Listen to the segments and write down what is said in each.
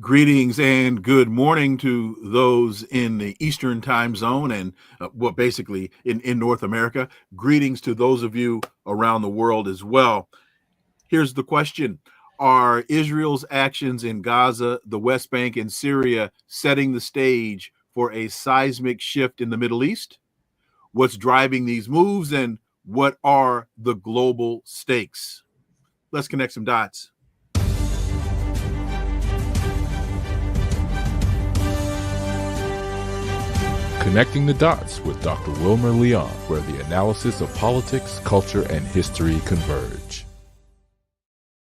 Greetings and good morning to those in the Eastern time zone and basically in North America. Greetings to those of you around the world as well. Here's the question. Are Israel's actions in Gaza, the West Bank, and Syria setting the stage for a seismic shift in the Middle East? What's driving these moves and what are the global stakes? Let's connect some dots. Connecting the Dots with Dr. Wilmer Leon, where the analysis of politics, culture, and history converge.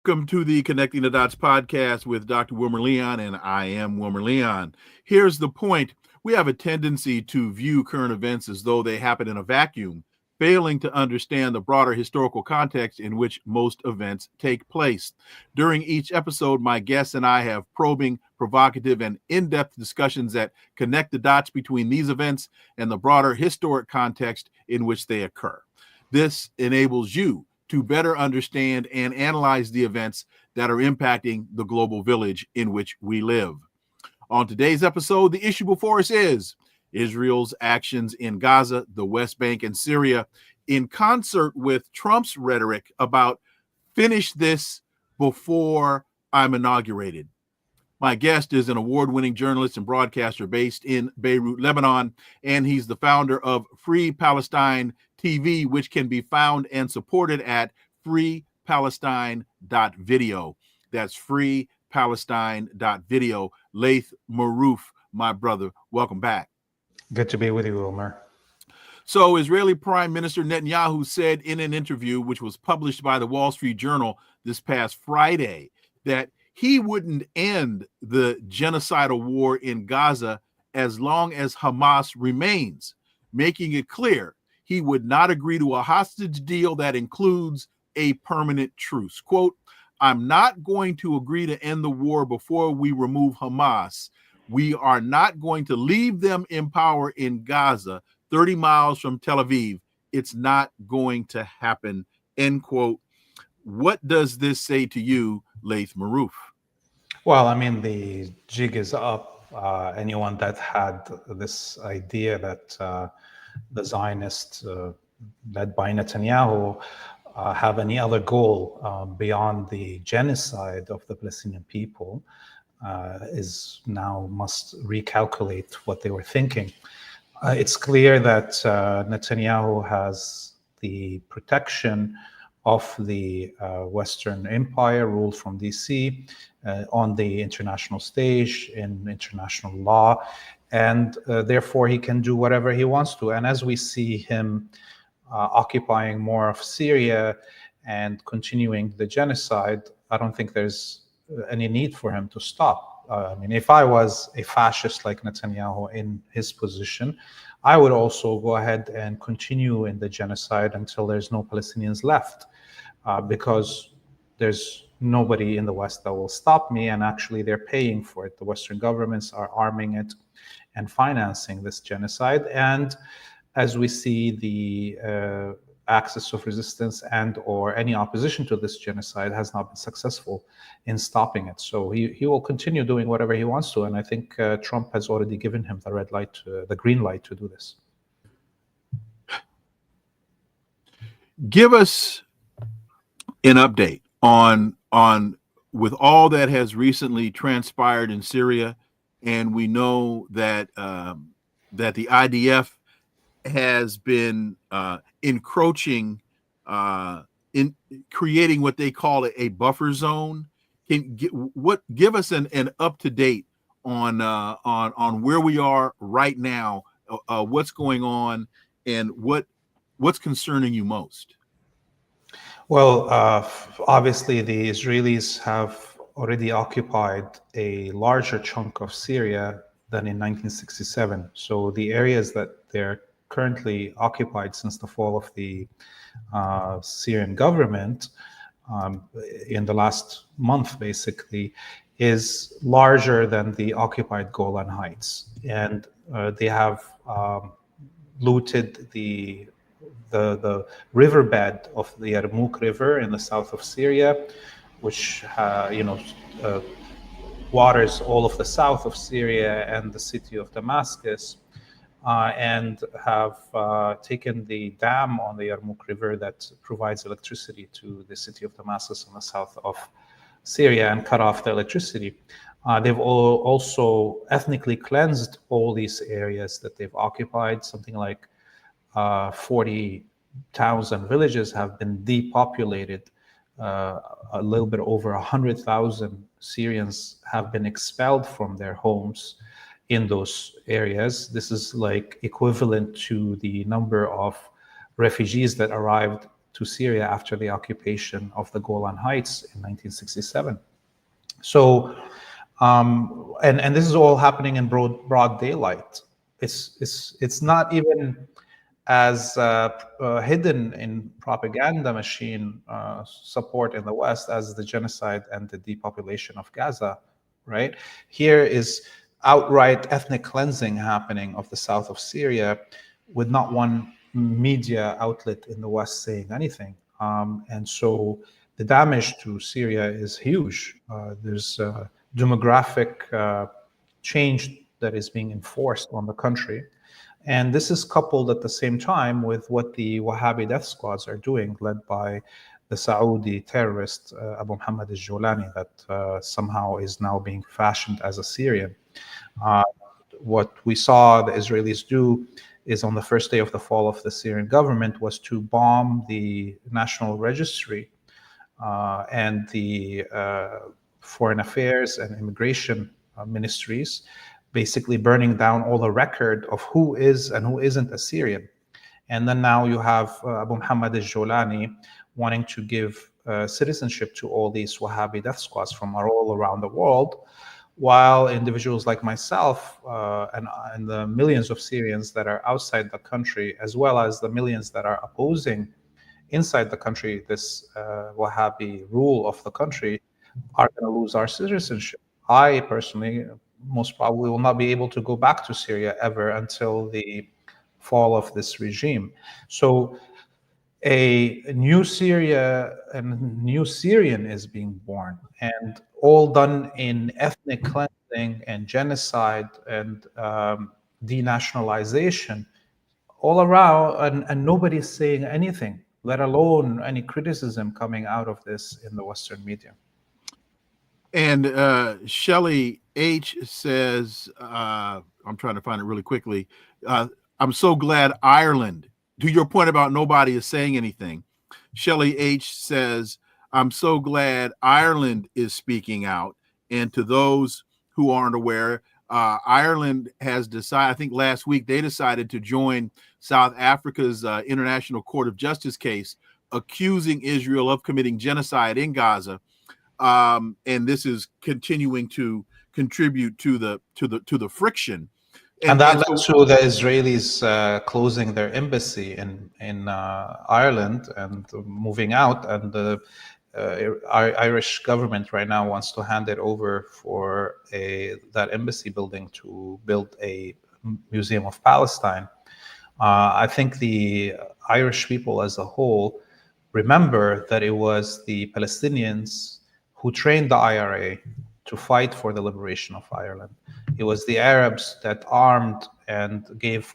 Welcome to the Connecting the Dots podcast with Dr. Wilmer Leon, and I am Wilmer Leon. Here's the point. We have a tendency to view current events as though they happen in a vacuum, failing to understand the broader historical context in which most events take place. During each episode, my guests and I have probing, provocative, and in-depth discussions that connect the dots between these events and the broader historic context in which they occur. This enables you to better understand and analyze the events that are impacting the global village in which we live. On today's episode, the issue before us is Israel's actions in Gaza, the West Bank, and Syria, in concert with Trump's rhetoric about finish this before I'm inaugurated. My guest is an award-winning journalist and broadcaster based in Beirut, Lebanon, and he's the founder of Free Palestine TV, which can be found and supported at freepalestine.video. That's freepalestine.video. Laith Marouf, my brother, welcome back. Good to be with you, Wilmer. So Israeli Prime Minister Netanyahu said in an interview, which was published by the Wall Street Journal this past Friday, that he wouldn't end the genocidal war in Gaza as long as Hamas remains, making it clear he would not agree to a hostage deal that includes a permanent truce. Quote, I'm not going to agree to end the war before we remove Hamas. We are not going to leave them in power in Gaza, 30 miles from Tel Aviv. It's not going to happen, end quote. What does this say to you, Laith Marouf? Well, I mean, the jig is up. Anyone that had this idea that the Zionists, led by Netanyahu, have any other goal beyond the genocide of the Palestinian people is now must recalculate what they were thinking. It's clear that Netanyahu has the protection of the Western Empire ruled from DC on the international stage, in international law, and therefore he can do whatever he wants to. And as we see him occupying more of Syria and continuing the genocide, I don't think there's any need for him to stop. I mean, if I was a fascist like Netanyahu in his position, I would also go ahead and continue in the genocide until there's no Palestinians left, because there's nobody in the West that will stop me, and actually they're paying for it. The Western governments are arming it and financing this genocide. And as we see the axis of resistance and or any opposition to this genocide has not been successful in stopping it. So he will continue doing whatever he wants to. And I think Trump has already given him the red light, the green light to do this. Give us an update on with all that has recently transpired in Syria, and we know that that the IDF has been encroaching in creating what they call a buffer zone. Give us an up to date on where we are right now, what's going on, and what's concerning you most? Well, obviously the Israelis have already occupied a larger chunk of Syria than in 1967. So the areas that they're currently occupied since the fall of the Syrian government in the last month, basically, is larger than the occupied Golan Heights. And they have looted the riverbed of the Yarmouk River in the south of Syria, which waters all of the south of Syria and the city of Damascus, and have taken the dam on the Yarmouk River that provides electricity to the city of Damascus in the south of Syria and cut off the electricity. They've also ethnically cleansed all these areas that they've occupied. Something like 40,000 villages have been depopulated. A little bit over 100,000 Syrians have been expelled from their homes in those areas. This is like equivalent to the number of refugees that arrived to Syria after the occupation of the Golan Heights in 1967. So, and this is all happening in broad daylight. It's not even as hidden in propaganda machine support in the West as the genocide and the depopulation of Gaza, right? Here is outright ethnic cleansing happening of the south of Syria with not one media outlet in the West saying anything. And so the damage to Syria is huge. There's demographic change that is being enforced on the country. And this is coupled at the same time with what the Wahhabi death squads are doing, led by the Saudi terrorist Abu Muhammad al-Jawlani, that somehow is now being fashioned as a Syrian. What we saw the Israelis do is, on the first day of the fall of the Syrian government, was to bomb the National Registry and the Foreign Affairs and Immigration ministries, basically burning down all the record of who is and who isn't a Syrian. And then now you have Abu Muhammad al-Jawlani wanting to give citizenship to all these Wahhabi death squads from all around the world, while individuals like myself and the millions of Syrians that are outside the country, as well as the millions that are opposing inside the country this Wahhabi rule of the country, are going to lose our citizenship. I personally most probably will not be able to go back to Syria ever until the fall of this regime. So a new Syria and new Syrian is being born, and all done in ethnic cleansing and genocide and denationalization all around, and nobody's saying anything, let alone any criticism coming out of this in the Western media. And Shelley H says, I'm trying to find it really quickly. I'm so glad Ireland, to your point about nobody is saying anything. Shelley H says, I'm so glad Ireland is speaking out. And to those who aren't aware, Ireland has decided, I think last week, they decided to join South Africa's International Court of Justice case, accusing Israel of committing genocide in Gaza. And this is continuing to contribute to the friction, and that led to the Israelis closing their embassy in Ireland and moving out, and the Irish government right now wants to hand it over for that embassy building to build a museum of Palestine. I think the Irish people as a whole remember that it was the Palestinians who trained the IRA to fight for the liberation of Ireland. It was the Arabs that armed and gave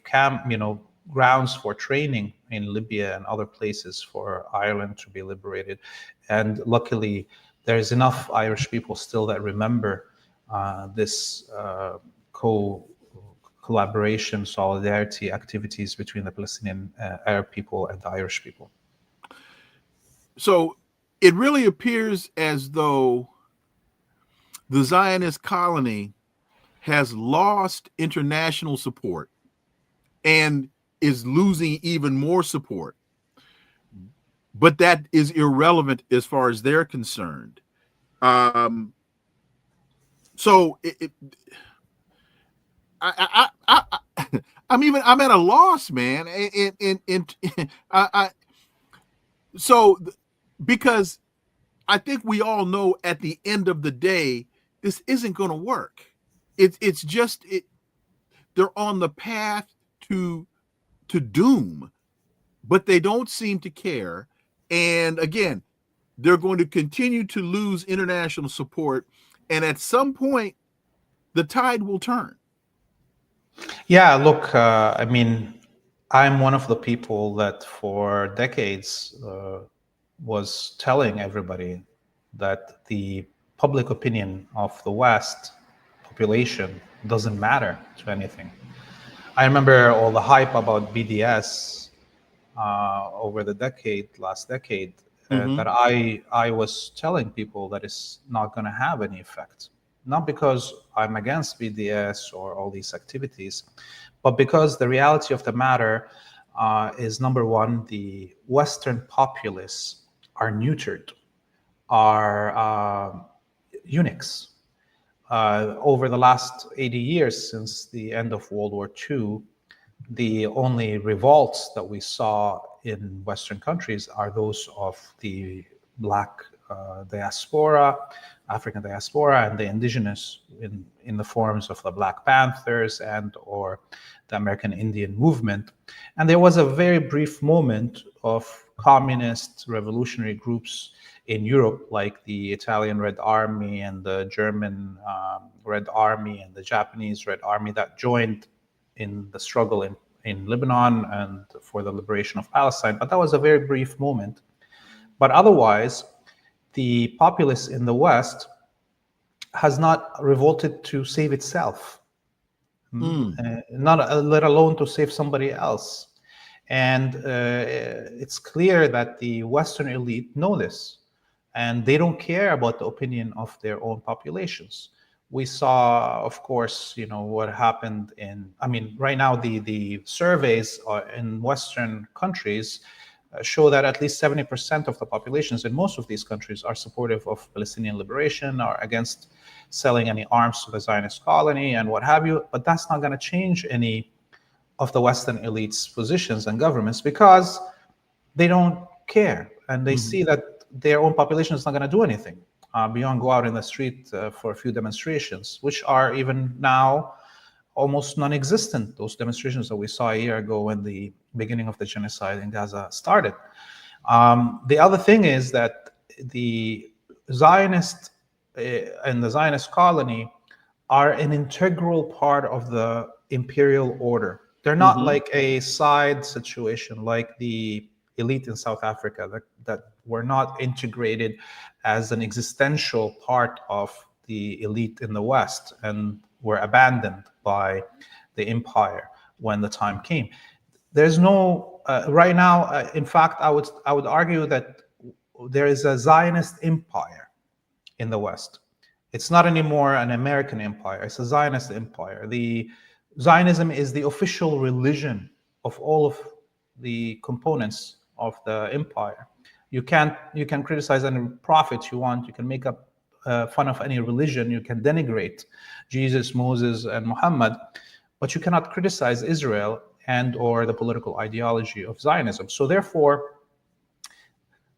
grounds for training in Libya and other places for Ireland to be liberated. And luckily, there's enough Irish people still that remember this collaboration, solidarity activities between the Palestinian Arab people and the Irish people. So it really appears as though the Zionist colony has lost international support and is losing even more support. But that is irrelevant as far as they're concerned. I'm at a loss, man. Because I think we all know at the end of the day, this isn't going to work. It's just they're on the path to doom, but they don't seem to care. And again, they're going to continue to lose international support And at some point, the tide will turn. Yeah, look, I mean, I'm one of the people that for decades was telling everybody that the public opinion of the West population doesn't matter to anything. I remember all the hype about BDS over the last decade, that I was telling people that it's not going to have any effect. Not because I'm against BDS or all these activities, but because the reality of the matter is, number one, the Western populace are neutered, are eunuchs. Over the last 80 years, since the end of World War II, the only revolts that we saw in Western countries are those of the Black diaspora, African diaspora, and the indigenous in the forms of the Black Panthers and or the American Indian movement. And there was a very brief moment of communist revolutionary groups in Europe, like the Italian Red Army and the German Red Army and the Japanese Red Army, that joined in the struggle in Lebanon and for the liberation of Palestine. But that was a very brief moment. But otherwise, the populace in the West has not revolted to save itself, not let alone to save somebody else. And it's clear that the Western elite know this, and they don't care about the opinion of their own populations. We saw, of course, what happened right now, the surveys in Western countries show that at least 70% of the populations in most of these countries are supportive of Palestinian liberation, are against selling any arms to the Zionist colony and what have you. But that's not going to change any of the Western elites' positions and governments, because they don't care. And they see that their own population is not going to do anything beyond go out in the street for a few demonstrations, which are even now almost non-existent. Those demonstrations that we saw a year ago when the beginning of the genocide in Gaza started. The other thing is that the Zionist and the Zionist colony are an integral part of the imperial order. They're not like a side situation like the elite in South Africa that were not integrated as an existential part of the elite in the West and were abandoned by the empire when the time came. There's no right now. In fact, I would argue that there is a Zionist empire in the West. It's not anymore an American empire. It's a Zionist empire. The Zionism is the official religion of all of the components of the empire. You can criticize any prophet you want. You can make up fun of any religion. You can denigrate Jesus, Moses, and Muhammad, but you cannot criticize Israel and or the political ideology of Zionism. So therefore,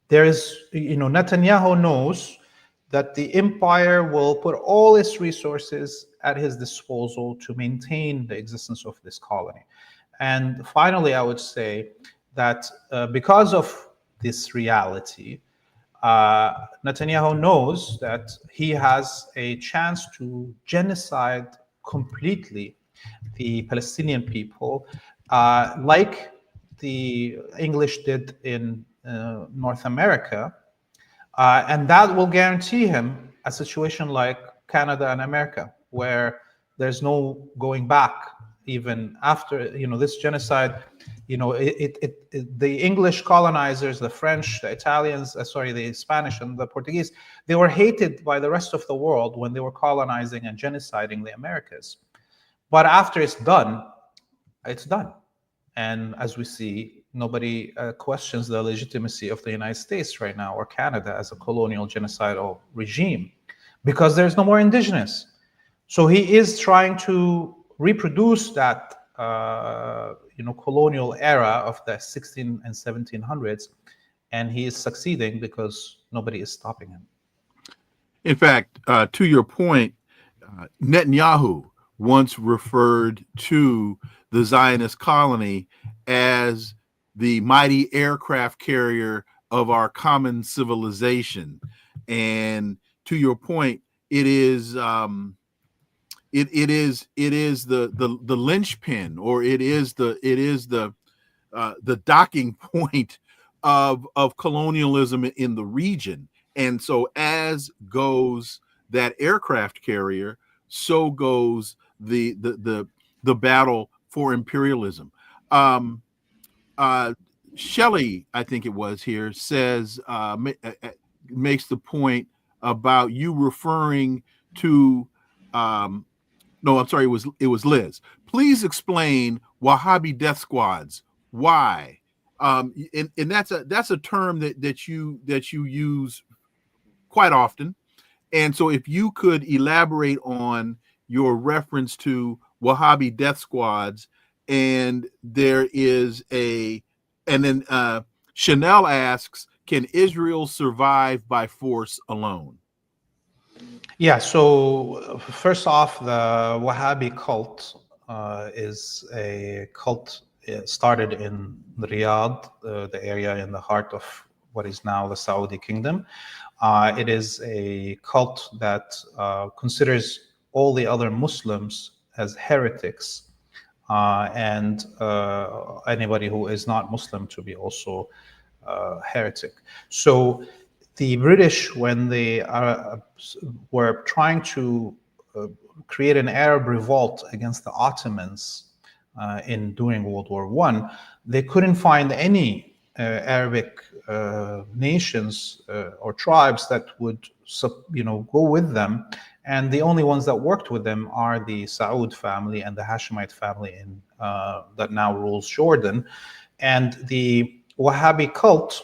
there is, Netanyahu knows that the empire will put all its resources at his disposal to maintain the existence of this colony. And finally, I would say that because of this reality, Netanyahu knows that he has a chance to genocide completely the Palestinian people, like the English did in North America. And that will guarantee him a situation like Canada and America, where there's no going back even after this genocide. The English colonizers, the French, the Italians, the Spanish and the Portuguese, they were hated by the rest of the world when they were colonizing and genociding the Americas. But after it's done, it's done. And as we see, nobody questions the legitimacy of the United States right now or Canada as a colonial genocidal regime, because there's no more indigenous. So he is trying to reproduce that colonial era of the 16 and 1700s, and he is succeeding because nobody is stopping him. In fact, to your point, Netanyahu once referred to the Zionist colony as the mighty aircraft carrier of our common civilization. And to your point, it is the linchpin, or it is the docking point of colonialism in the region. And so as goes that aircraft carrier, so goes the battle for imperialism. Shelley, I think it was here, says makes the point about you referring to no, I'm sorry, it was Liz. Please explain Wahhabi death squads. Why? And that's a term that you use quite often. And so if you could elaborate on your reference to Wahhabi death squads, and there is and then Chanel asks, can Israel survive by force alone? Yeah, so first off, the Wahhabi cult is a cult started in Riyadh, the area in the heart of what is now the Saudi kingdom. It is a cult that considers all the other Muslims as heretics, and anybody who is not Muslim to be also heretic. So the British, when they were trying to create an Arab revolt against the Ottomans during World War I, they couldn't find any Arabic nations or tribes that would, go with them. And the only ones that worked with them are the Saud family and the Hashemite family that now rules Jordan. And the Wahhabi cult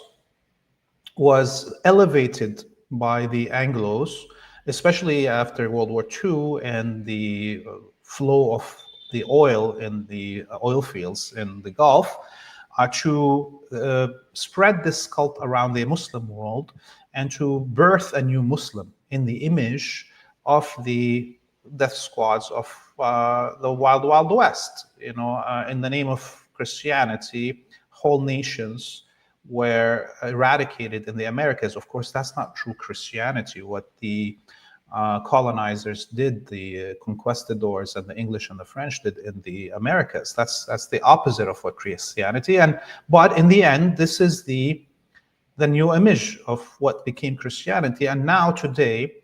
was elevated by the Anglos, especially after World War II and the flow of the oil in the oil fields in the Gulf, to spread this cult around the Muslim world and to birth a new Muslim in the image of the death squads of the Wild Wild West. In the name of Christianity, whole nations were eradicated in the Americas. Of course, that's not true Christianity. What the colonizers did, the conquistadors and the English and the French did in the Americas, that's the opposite of what Christianity. But in the end, this is the new image of what became Christianity. And now today,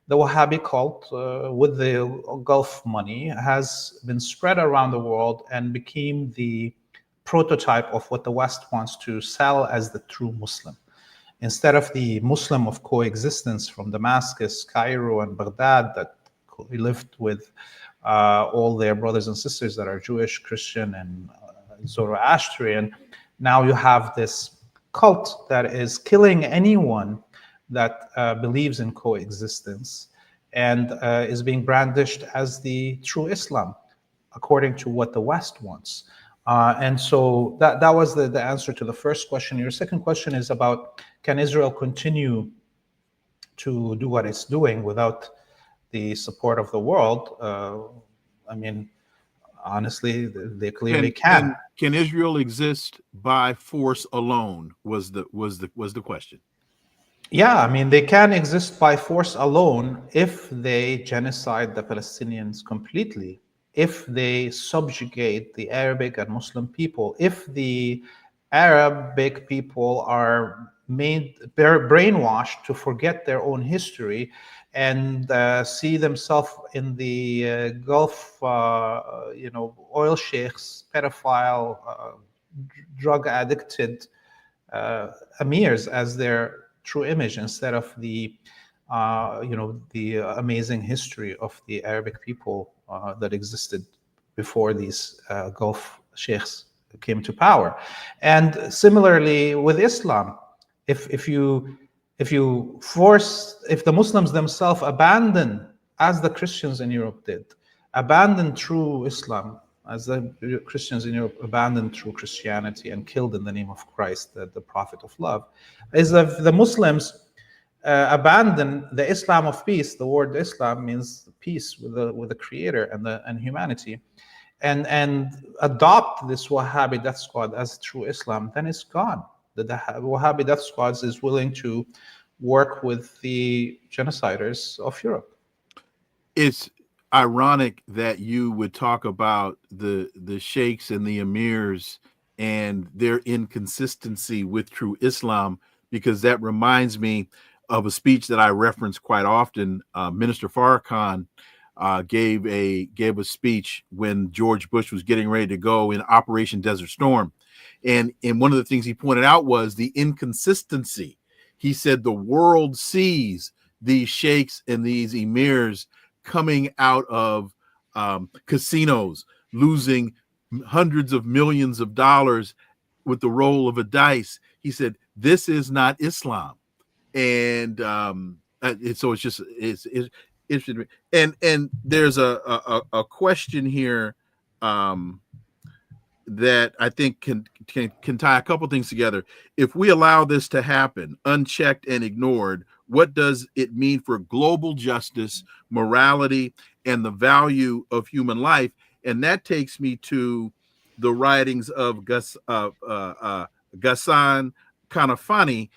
the Wahhabi cult, with the Gulf money, has been spread around the world and became the prototype of what the West wants to sell as the true Muslim. Instead of the Muslim of coexistence from Damascus, Cairo, and Baghdad that lived with all their brothers and sisters that are Jewish, Christian, and Zoroastrian, now you have this cult that is killing anyone that believes in coexistence and is being brandished as the true Islam, according to what the West wants. And so that was the answer to the first question. Your second question is about, can Israel continue to do what it's doing without the support of the world? I mean, honestly, they clearly can. Can Israel exist by force alone? Was the question. Yeah, I mean, they can exist by force alone if they genocide the Palestinians completely, if they subjugate the Arabic and Muslim people, if the Arabic people are made brainwashed to forget their own history and see themselves in the Gulf, oil sheikhs, pedophile, drug addicted emirs as their true image, instead of the amazing history of the Arabic people that existed before these Gulf sheikhs came to power. And similarly with Islam, if the Muslims themselves abandon, as the Christians in Europe did, abandon true Islam, as the Christians in Europe abandoned true Christianity and killed in the name of Christ, the prophet of love, is if the Muslims abandon the Islam of peace. The word Islam means peace with the Creator and humanity, and adopt this Wahhabi death squad as true Islam, then it's gone. The Wahhabi death squads is willing to work with the genociders of Europe. It's ironic that you would talk about the sheikhs and the emirs and their inconsistency with true Islam, because that reminds me of a speech that I reference quite often. Minister Farrakhan gave a speech when George Bush was getting ready to go in Operation Desert Storm, and one of the things he pointed out was the inconsistency. He said the world sees these sheikhs and these emirs coming out of casinos, losing hundreds of millions of dollars with the roll of a dice. He said, this is not Islam. And so it's interesting. And there's a question here that I think can tie a couple things together. If we allow this to happen unchecked and ignored, what does it mean for global justice, morality, and the value of human life? And that takes me to the writings of Gasan Kanafani.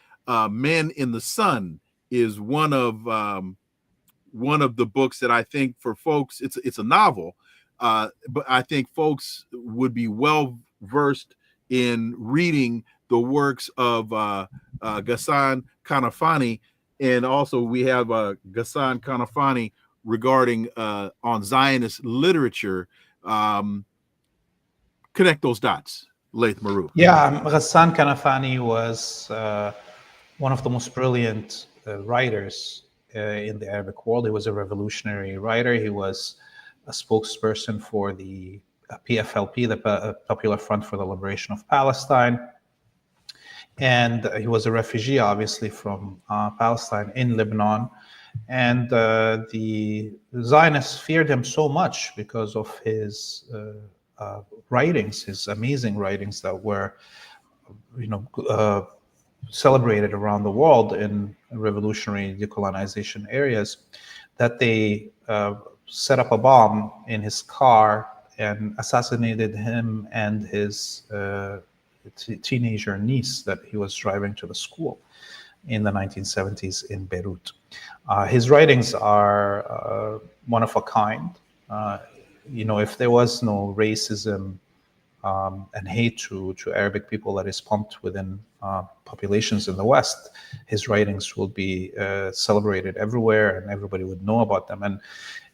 Men in the Sun is one of the books that I think for folks, it's a novel, but I think folks would be well versed in reading the works of Gasan Kanafani. And also we have Gasan Kanafani regarding on Zionist literature. Connect those dots, Laith Marouf. Yeah, Gasan Kanafani was one of the most brilliant writers in the Arabic world. He was a revolutionary writer. He was a spokesperson for the PFLP, the Popular Front for the Liberation of Palestine. And he was a refugee, obviously, from Palestine in Lebanon. And the Zionists feared him so much because of his writings, his amazing writings that were, celebrated around the world in revolutionary decolonization areas, that they set up a bomb in his car and assassinated him and his teenager niece that he was driving to the school in the 1970s in Beirut. His writings are one of a kind. If there was no racism and hate to Arabic people that is pumped within populations in the West, his writings will be celebrated everywhere, and everybody would know about them.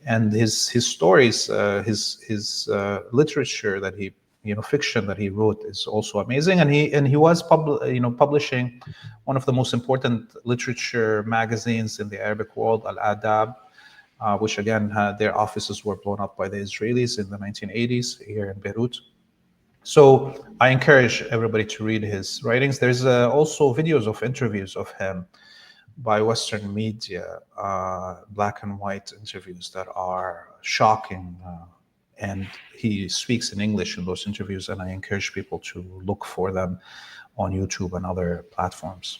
And his stories, his literature that he, fiction that he wrote is also amazing. And he was publishing one of the most important literature magazines in the Arabic world, Al Adab, which again their offices were blown up by the Israelis in the 1980s here in Beirut. So I encourage everybody to read his writings. There's also videos of interviews of him by Western media, black and white interviews that are shocking. And he speaks in English in those interviews, and I encourage people to look for them on YouTube and other platforms.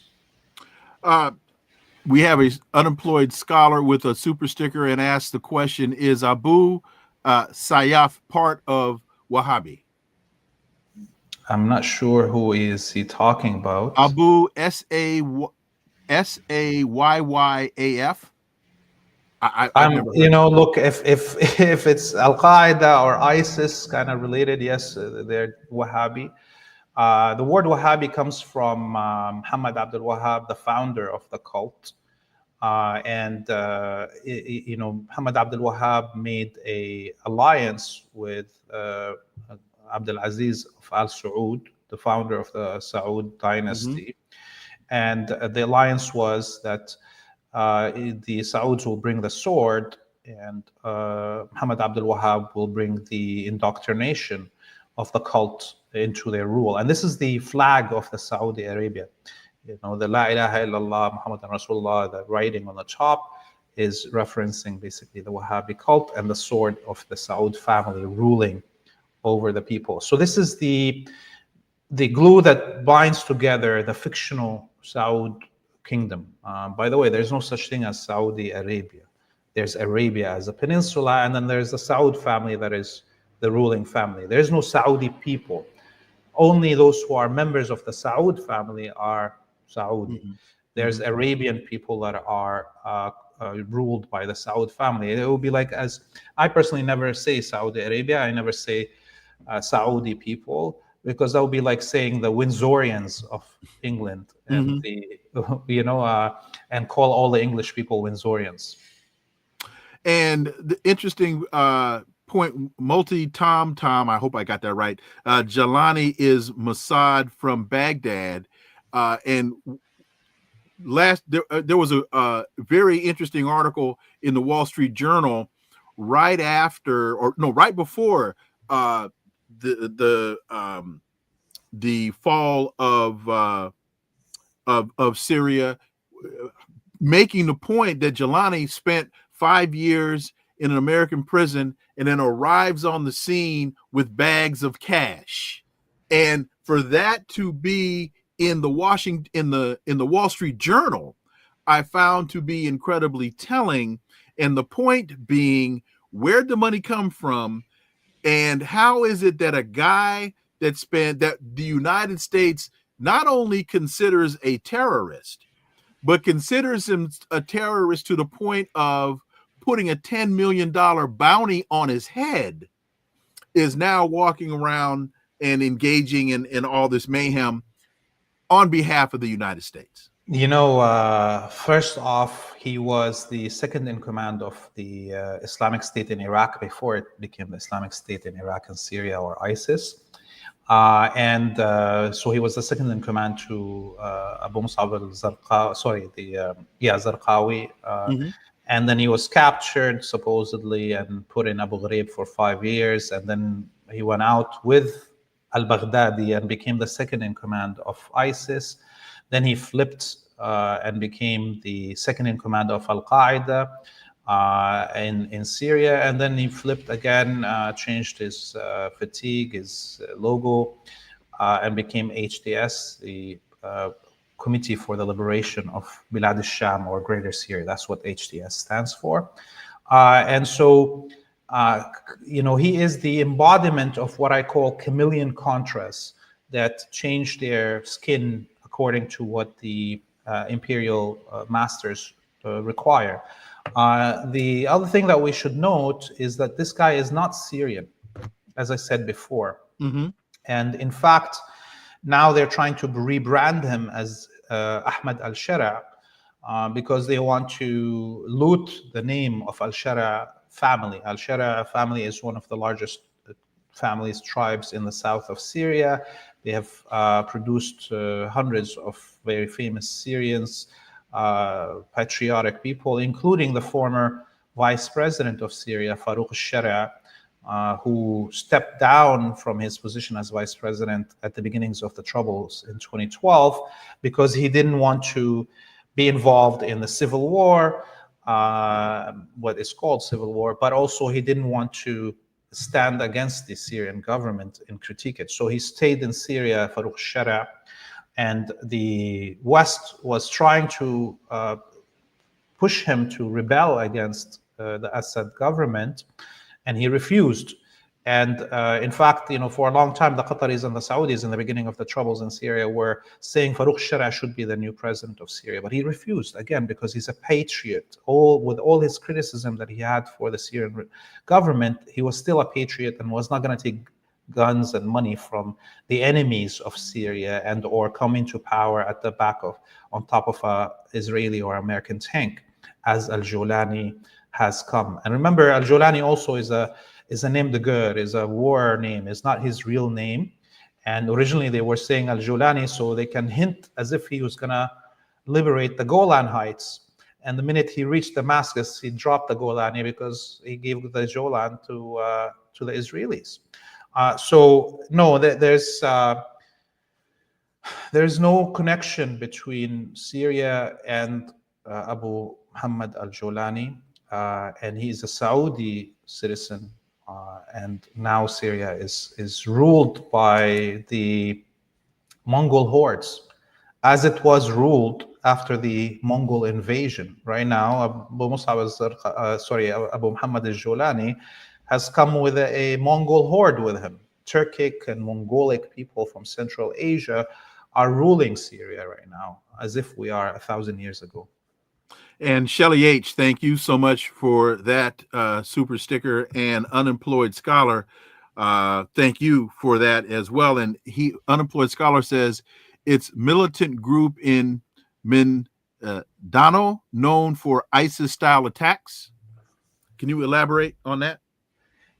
We have an unemployed scholar with a super sticker and asks the question, is Abu Saaf part of Wahhabi? I'm not sure who is he talking about. Abu Sayyaf. Look, if it's Al Qaeda or ISIS kind of related, yes, they're Wahhabi. The word Wahhabi comes from Muhammad Abdul Wahhab, the founder of the cult. Muhammad Abdul Wahhab made an alliance with Abdul Aziz of Al Saud, the founder of the Saud dynasty. And the alliance was that the Sauds will bring the sword, and Muhammad Abdul Wahhab will bring the indoctrination of the cult into their rule. And this is the flag of the Saudi Arabia. The La ilaha illallah Muhammadan Rasulullah, the writing on the top is referencing basically the Wahhabi cult and the sword of the Saud family ruling over the people. So this is the glue that binds together the fictional Saud kingdom. By the way, there's no such thing as Saudi Arabia. There's Arabia as a peninsula, and then there's the Saud family that is the ruling family. There's no Saudi people. Only those who are members of the Saud family are Saudi. There's Arabian people that are ruled by the Saud family. It will be like, as I personally never say Saudi Arabia, I never say Saudi people, because that would be like saying the Windsorians of England, and and call all the English people Windsorians. And the interesting point, Tom, I hope I got that right. Jalani is Mossad from Baghdad. And there was a very interesting article in the Wall Street Journal right before the fall of Syria, making the point that Jalani spent 5 years in an American prison and then arrives on the scene with bags of cash. And for that to be in the Wall Street Journal, I found to be incredibly telling. And the point being, where'd the money come from? And how is it that a guy that the United States not only considers a terrorist, but considers him a terrorist to the point of putting a $10 million bounty on his head, is now walking around and engaging in all this mayhem on behalf of the United States? First off, he was the second in command of the Islamic State in Iraq before it became the Islamic State in Iraq and Syria, or ISIS. So he was the second in command to Abu Saaf Zarqawi. And then he was captured, supposedly, and put in Abu Ghraib for 5 years. And then he went out with al-Baghdadi and became the second in command of ISIS. Then he flipped and became the second in command of Al-Qaeda in Syria. And then he flipped again, changed his fatigue, his logo, and became HTS, the Committee for the Liberation of Bilad al-Sham, or Greater Syria. That's what HTS stands for. And so, he is the embodiment of what I call chameleon contras that change their skin according to what the imperial masters require. The other thing that we should note is that this guy is not Syrian, as I said before. And in fact, now they're trying to rebrand him as Ahmad al-Shara because they want to loot the name of al-Shara family. Al-Shara family is one of the largest tribes in the south of Syria. They have produced hundreds of very famous Syrians, patriotic people, including the former vice president of Syria, Farouk al-Shara, who stepped down from his position as vice president at the beginnings of the Troubles in 2012 because he didn't want to be involved in the civil war, what is called civil war, but also he didn't want to stand against the Syrian government and critique it. So he stayed in Syria, Farouk al-Shara, and the West was trying to push him to rebel against the Assad government, and he refused. And in fact, for a long time, the Qataris and the Saudis in the beginning of the troubles in Syria were saying Farouk al-Shara should be the new president of Syria. But he refused, again, because he's a patriot. With all his criticism that he had for the Syrian government, he was still a patriot and was not going to take guns and money from the enemies of Syria and or come into power at the back of, on top of a Israeli or American tank, as al-Jolani has come. And remember, al-Jolani also is a name de guerre, is a war name, is not his real name. And originally they were saying al-Jolani so they can hint as if he was gonna liberate the Golan Heights. And the minute he reached Damascus, he dropped the Golani because he gave the Golan to the Israelis. So no, there's no connection between Syria and Abu Muhammad al-Jolani, and he's a Saudi citizen, and now Syria is ruled by the Mongol hordes, as it was ruled after the Mongol invasion. Right now, Abu Muhammad al-Jolani has come with a Mongol horde with him. Turkic and Mongolic people from Central Asia are ruling Syria right now, as if we are 1,000 years ago. And Shelly H, thank you so much for that super sticker. And Unemployed Scholar, thank you for that as well. And Unemployed Scholar says it's militant group in Mindanao known for ISIS-style attacks. Can you elaborate on that?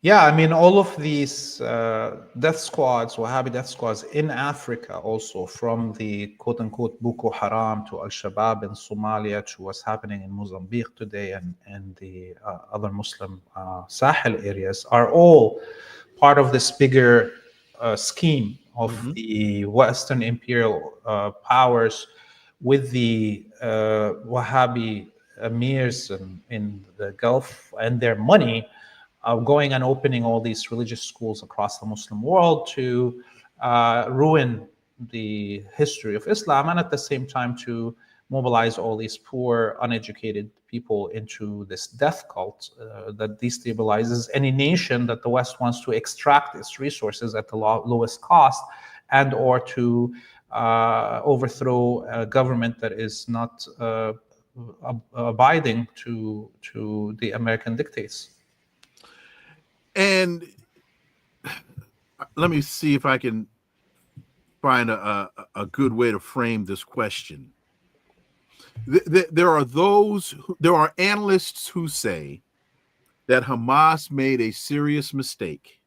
Yeah, I mean, all of these death squads, Wahhabi death squads in Africa also, from the quote-unquote Boko Haram to Al-Shabaab in Somalia to what's happening in Mozambique today and the other Muslim Sahel areas, are all part of this bigger scheme of the Western imperial powers with the Wahhabi emirs in the Gulf and their money, going and opening all these religious schools across the Muslim world to ruin the history of Islam, and at the same time to mobilize all these poor, uneducated people into this death cult that destabilizes any nation that the West wants to extract its resources at the lowest cost, and or to overthrow a government that is not abiding to the American dictates. And let me see if I can find a good way to frame this question. There are analysts who say that Hamas made a serious mistake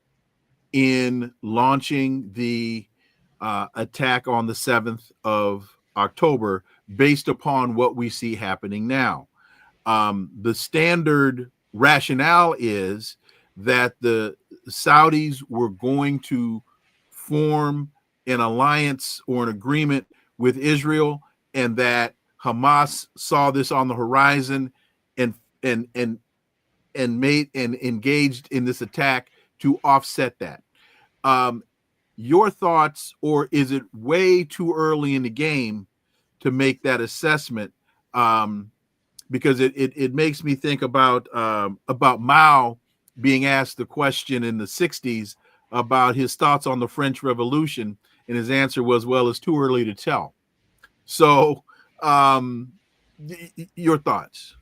in launching the attack on the 7th of October based upon what we see happening now. The standard rationale is that the Saudis were going to form an alliance or an agreement with Israel, and that Hamas saw this on the horizon and engaged in this attack to offset that. Your thoughts, or is it way too early in the game to make that assessment? Because it makes me think about Mao being asked the question in the 60s about his thoughts on the French Revolution, and his answer was, well, it's too early to tell. So your thoughts?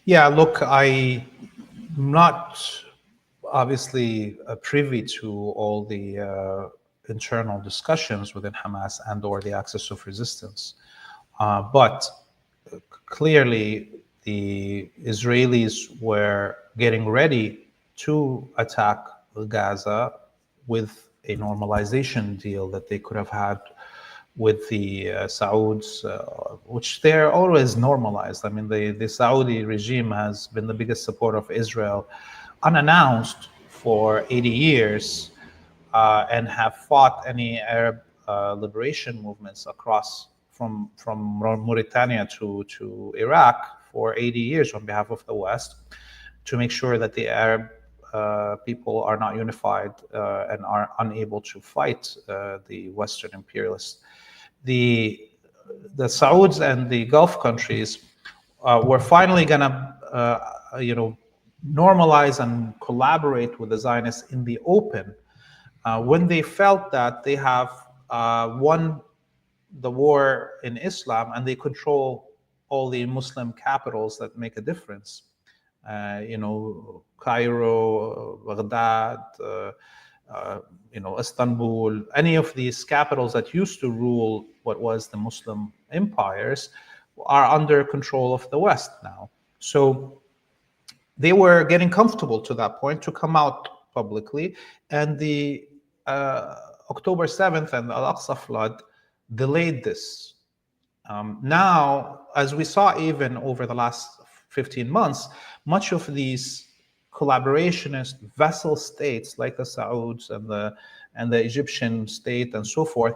Yeah, look, I'm not obviously privy to all the internal discussions within Hamas and or the axis of resistance. But clearly, the Israelis were getting ready to attack Gaza with a normalization deal that they could have had with the Sauds, which they're always normalized. I mean, the Saudi regime has been the biggest supporter of Israel unannounced for 80 years and have fought any Arab liberation movements across from Mauritania to Iraq for 80 years on behalf of the West, to make sure that the Arab people are not unified and are unable to fight the Western imperialists. The Sauds and the Gulf countries were finally gonna, normalize and collaborate with the Zionists in the open when they felt that they have won the war in Islam and they control all the Muslim capitals that make a difference. Cairo, Baghdad, Istanbul, any of these capitals that used to rule what was the Muslim empires are under control of the West now. So they were getting comfortable to that point to come out publicly, and the October 7th and the Al-Aqsa flood delayed this. Now, as we saw even over the last 15 months, much of these collaborationist vassal states like the Sauds and the Egyptian state and so forth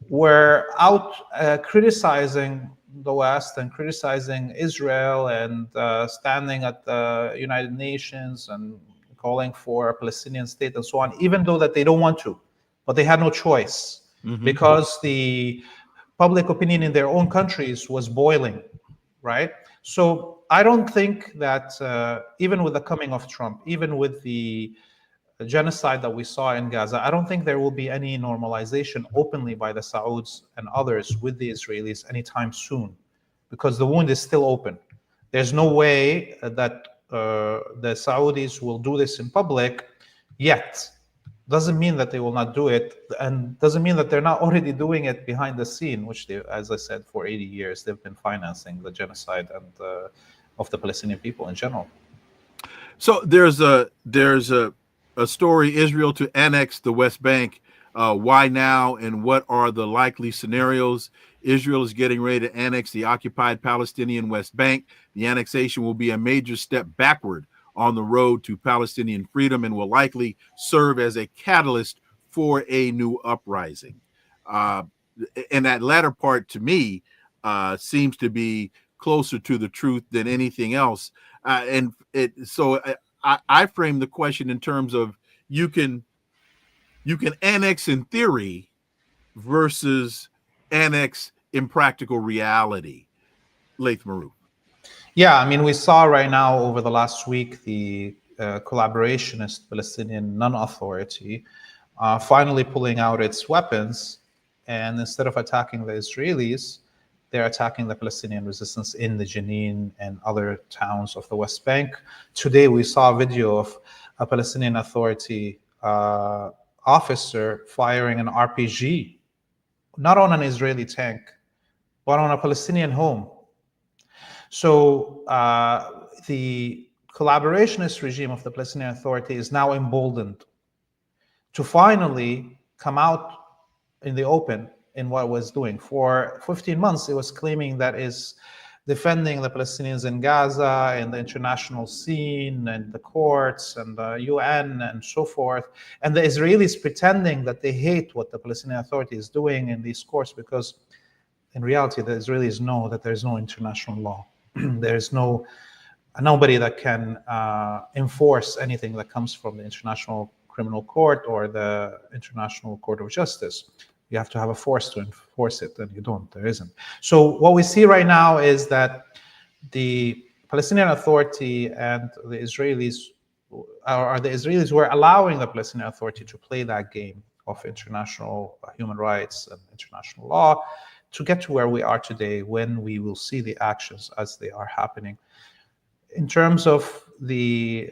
were out criticizing the West and criticizing Israel and standing at the United Nations and calling for a Palestinian state and so on, even though that they don't want to, but they had no choice because the public opinion in their own countries was boiling, right? So I don't think that even with the coming of Trump, even with the genocide that we saw in Gaza, I don't think there will be any normalization openly by the Sauds and others with the Israelis anytime soon, because the wound is still open. There's no way that the Saudis will do this in public yet. Doesn't mean that they will not do it, and doesn't mean that they're not already doing it behind the scene, which they, as I said, for 80 years, they've been financing the genocide and of the Palestinian people in general. So there's a story: Israel to annex the West Bank. Why now, and what are the likely scenarios? Israel is getting ready to annex the occupied Palestinian West Bank. The annexation will be a major step backward on the road to Palestinian freedom and will likely serve as a catalyst for a new uprising. And that latter part, to me, seems to be closer to the truth than anything else. So I frame the question in terms of you can annex in theory versus annex in practical reality. Laith Marouf. Yeah, I mean, we saw right now over the last week the Collaborationist Palestinian non-authority finally pulling out its weapons, and instead of attacking the Israelis, they're attacking the Palestinian resistance in the Jenin and other towns of the West Bank. Today we saw a video of a Palestinian Authority officer firing an RPG, not on an Israeli tank, but on a Palestinian home. So the collaborationist regime of the Palestinian Authority is now emboldened to finally come out in the open in what it was doing. For 15 months, it was claiming that is defending the Palestinians in Gaza and the international scene and the courts and the UN and so forth. And the Israelis pretending that they hate what the Palestinian Authority is doing in these courts, because in reality, the Israelis know that there's no international law. There's nobody that can enforce anything that comes from the International Criminal Court or the International Court of Justice. You have to have a force to enforce it, and you don't. There isn't. So what we see right now is that the Palestinian Authority and the Israelis, or the Israelis were allowing the Palestinian Authority to play that game of international human rights and international law to get to where we are today, when we will see the actions as they are happening. In terms of the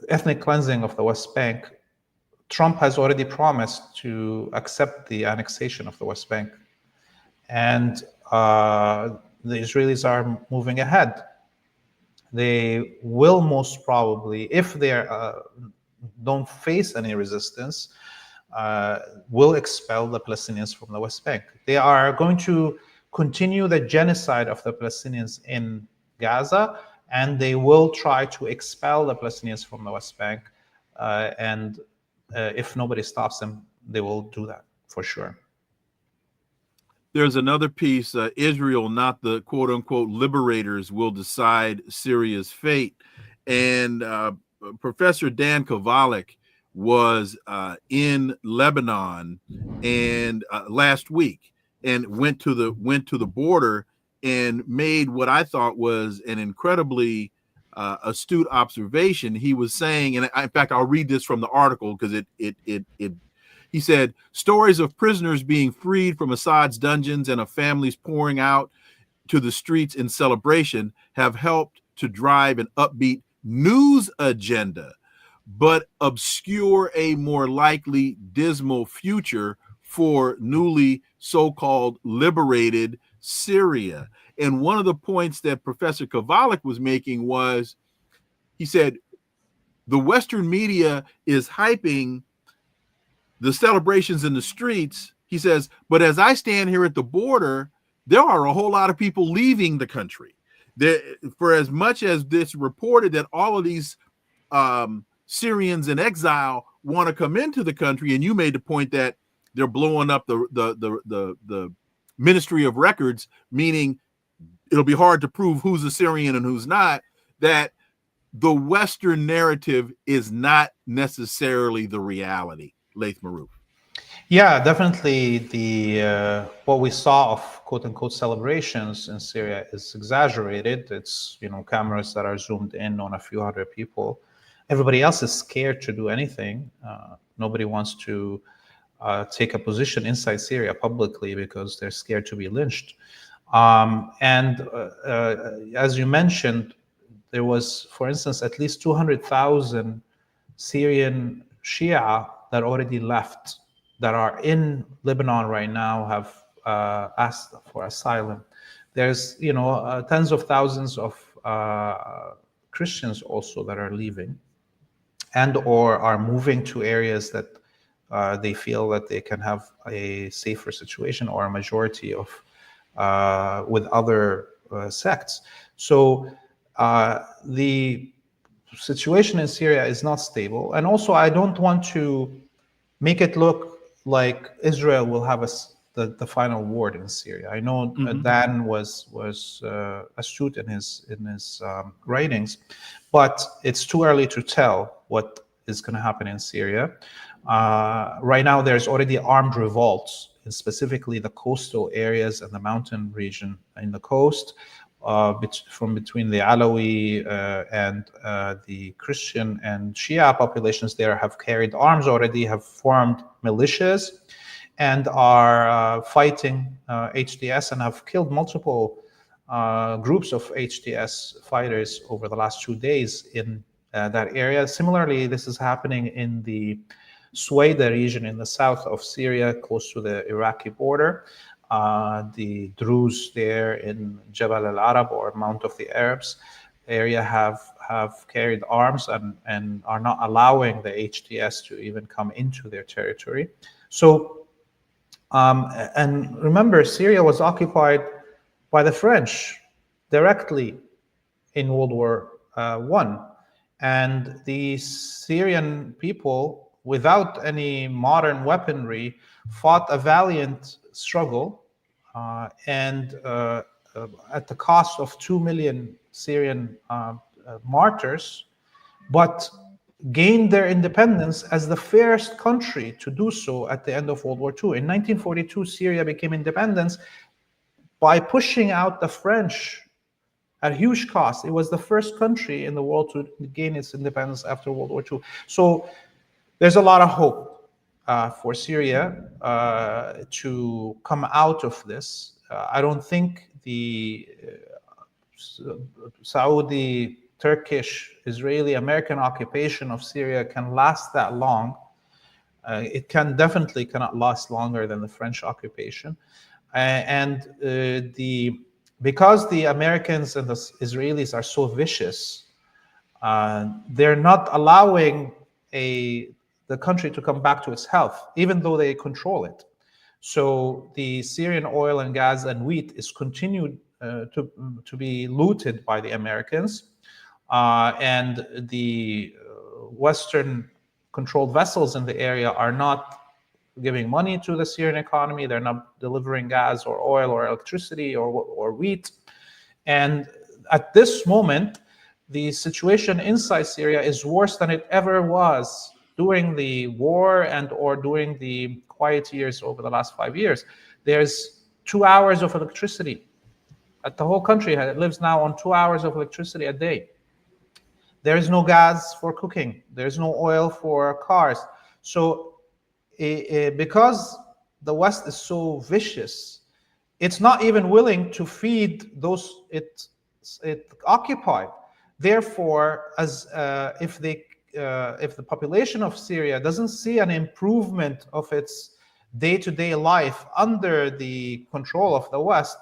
ethnic cleansing of the West Bank, Trump has already promised to accept the annexation of the West Bank. And the Israelis are moving ahead. They will most probably, if they don't face any resistance, will expel the Palestinians from the West Bank. They are going to continue the genocide of the Palestinians in Gaza, and they will try to expel the Palestinians from the West Bank. And if nobody stops them, they will do that for sure. There's another piece, Israel, not the quote unquote liberators, will decide Syria's fate. And Professor Dan Kovalik was in Lebanon and last week, and went to the border and made what I thought was an incredibly astute observation. He was saying, and in fact, I'll read this from the article because he said, stories of prisoners being freed from Assad's dungeons and of families pouring out to the streets in celebration have helped to drive an upbeat news agenda, but obscure a more likely dismal future for newly so-called liberated Syria. And one of the points that Professor Kovalik was making was, he said, the Western media is hyping the celebrations in the streets. He says, but as I stand here at the border, there are a whole lot of people leaving the country. For as much as it's reported that all of these Syrians in exile want to come into the country, and you made the point that they're blowing up the Ministry of Records, meaning it'll be hard to prove who's a Syrian and who's not, that the Western narrative is not necessarily the reality. Laith Marouf. Yeah, definitely. The what we saw of quote unquote celebrations in Syria is exaggerated. It's, cameras that are zoomed in on a few hundred people. Everybody else is scared to do anything. Nobody wants to take a position inside Syria publicly because they're scared to be lynched. As you mentioned, there was, for instance, at least 200,000 Syrian Shia that already left, that are in Lebanon right now, have asked for asylum. There's, tens of thousands of Christians also that are leaving and or are moving to areas that they feel that they can have a safer situation, or a majority of with other sects. So the situation in Syria is not stable. And also, I don't want to make it look like Israel will have the final word in Syria. I know Dan was astute in his writings, but it's too early to tell what is going to happen in Syria. Right now, there's already armed revolts in specifically the coastal areas and the mountain region in the coast, from between the Alawi and the Christian and Shia populations there have carried arms already, have formed militias, and are fighting HTS, and have killed multiple groups of HTS fighters over the last 2 days in that area. Similarly, this is happening in the Suwaida region in the south of Syria, close to the Iraqi border. The Druze there in Jabal al-Arab, or Mount of the Arabs area, have carried arms and are not allowing the HTS to even come into their territory. So, and remember, Syria was occupied by the French directly in World War I. And the Syrian people, without any modern weaponry, fought a valiant struggle, and at the cost of 2 million Syrian martyrs, but gained their independence as the first country to do so at the end of World War II. In 1942, Syria became independent by pushing out the French at huge cost. It was the first country in the world to gain its independence after World War II. So there's a lot of hope for Syria to come out of this. I don't think the Saudi, Turkish, Israeli, American occupation of Syria can last that long. It definitely cannot last longer than the French occupation. Because the Americans and the Israelis are so vicious, they're not allowing the country to come back to its health, even though they control it. So the Syrian oil and gas and wheat is continued to be looted by the Americans, and the Western controlled vessels in the area are not giving money to the Syrian economy. They're not delivering gas or oil or electricity or wheat. And at this moment, the situation inside Syria is worse than it ever was during the war and or during the quiet years over the last 5 years. There's 2 hours of electricity. The whole country lives now on 2 hours of electricity a day. There is no gas for cooking. There's no oil for cars. So because the West is so vicious, it's not even willing to feed those it occupied. Therefore, if the population of Syria doesn't see an improvement of its day-to-day life under the control of the West,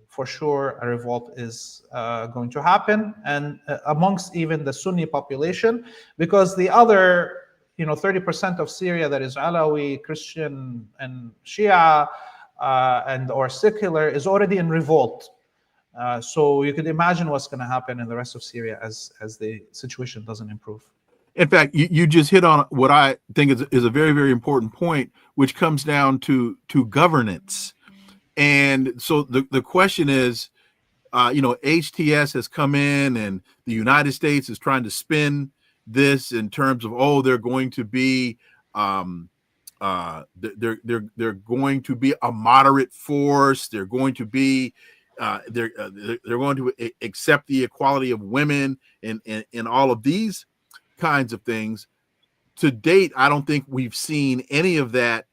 for sure a revolt is going to happen, and amongst even the Sunni population, because the other 30% of Syria that is Alawi, Christian, and Shia, and or secular, is already in revolt. So you could imagine what's going to happen in the rest of Syria as the situation doesn't improve. In fact, you just hit on what I think is a very, very important point, which comes down to governance. And so the question is, HTS has come in, and the United States is trying to spin this in terms of, they're going to be they're going to be a moderate force. They're going to be they're going to accept the equality of women and all of these kinds of things. To date, I don't think we've seen any of that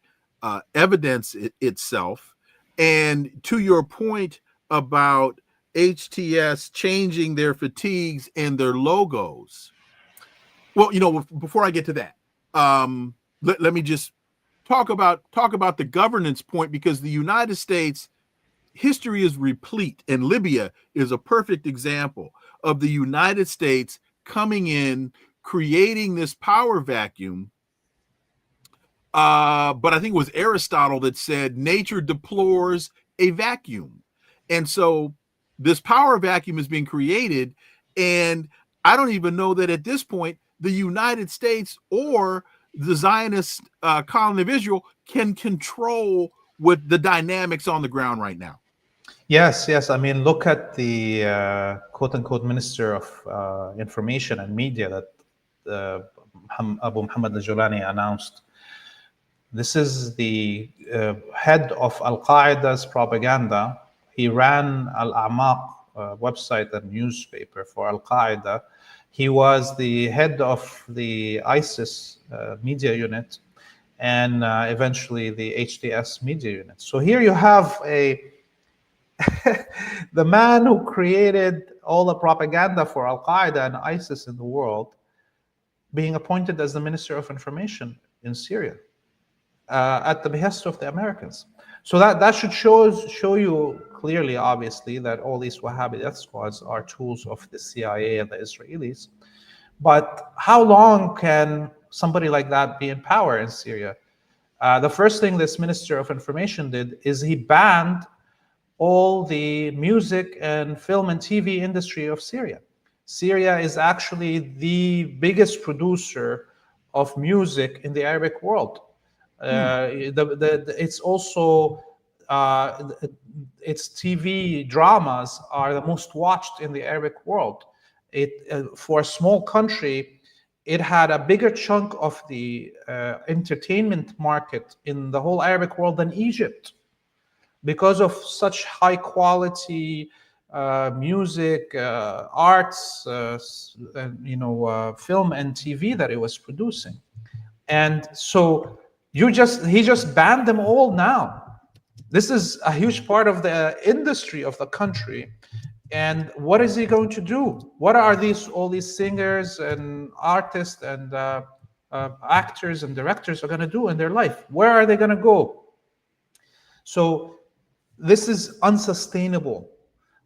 evidence itself. And to your point about HTS changing their fatigues and their logos. Well, before I get to that, let me just talk about the governance point, because the United States history is replete, and Libya is a perfect example of the United States coming in, creating this power vacuum. But I think it was Aristotle that said nature deplores a vacuum. And so this power vacuum is being created, and I don't even know that at this point the United States or the Zionist colony of Israel can control what the dynamics on the ground right now. Yes. I mean, look at the quote-unquote Minister of Information and Media that Abu Muhammad al-Julani announced. This is the head of Al-Qaeda's propaganda. He ran Al-A'maq website and newspaper for Al-Qaeda. He was the head of the ISIS media unit, and eventually the HTS media unit. So here you have the man who created all the propaganda for Al-Qaeda and ISIS in the world being appointed as the Minister of Information in Syria at the behest of the Americans. So that should show you clearly, obviously, that all these Wahhabi death squads are tools of the CIA and the Israelis. But how long can somebody like that be in power in Syria? The first thing this Minister of Information did is he banned all the music and film and TV industry of Syria. Syria is actually the biggest producer of music in the Arabic world. It's also its TV dramas are the most watched in the Arabic world. For a small country, it had a bigger chunk of the entertainment market in the whole Arabic world than Egypt, because of such high quality music, arts, film and TV that it was producing. And so he just banned them all now. This is a huge part of the industry of the country. And what is he going to do? What are all these singers and artists and actors and directors are going to do in their life? Where are they going to go? So this is unsustainable.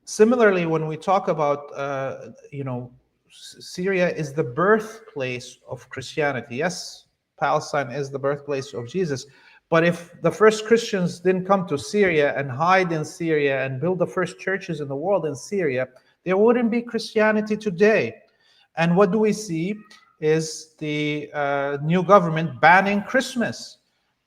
Similarly, when we talk about, Syria is the birthplace of Christianity. Yes, Palestine is the birthplace of Jesus. But if the first Christians didn't come to Syria and hide in Syria and build the first churches in the world in Syria, there wouldn't be Christianity today. And what do we see is the new government banning Christmas,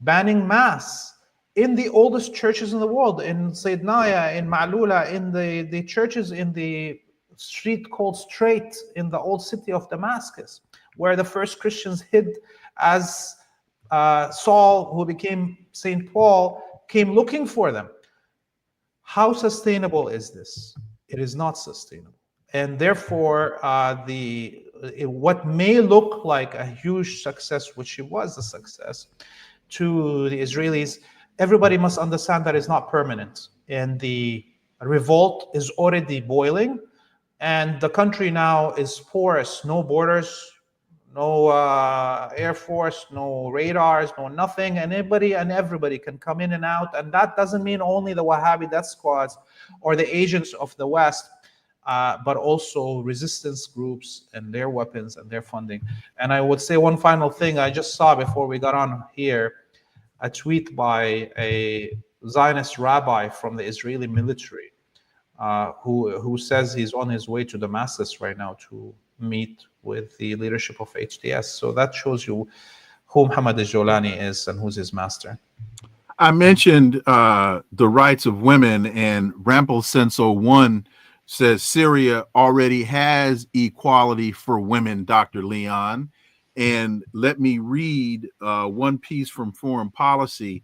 banning Mass in the oldest churches in the world, in Sayyidnaya, in Ma'lula, in the churches in the street called Straight in the old city of Damascus, where the first Christians hid as Saul, who became St. Paul, came looking for them. How sustainable is this? It is not sustainable. And therefore, what may look like a huge success, which it was a success to the Israelis, everybody must understand that it's not permanent. And the revolt is already boiling. And the country now is porous, no borders, no air force, no radars, no nothing. Anybody and everybody can come in and out. And that doesn't mean only the Wahhabi death squads or the agents of the West, but also resistance groups and their weapons and their funding. And I would say one final thing. I just saw before we got on here a tweet by a Zionist rabbi from the Israeli military who says he's on his way to Damascus right now to meet with the leadership of HTS. So that shows you who Muhammad al-Julani is and who's his master. I mentioned the rights of women, and Rampel Senso 1 says Syria already has equality for women, Dr. Leon. And let me read one piece from Foreign Policy.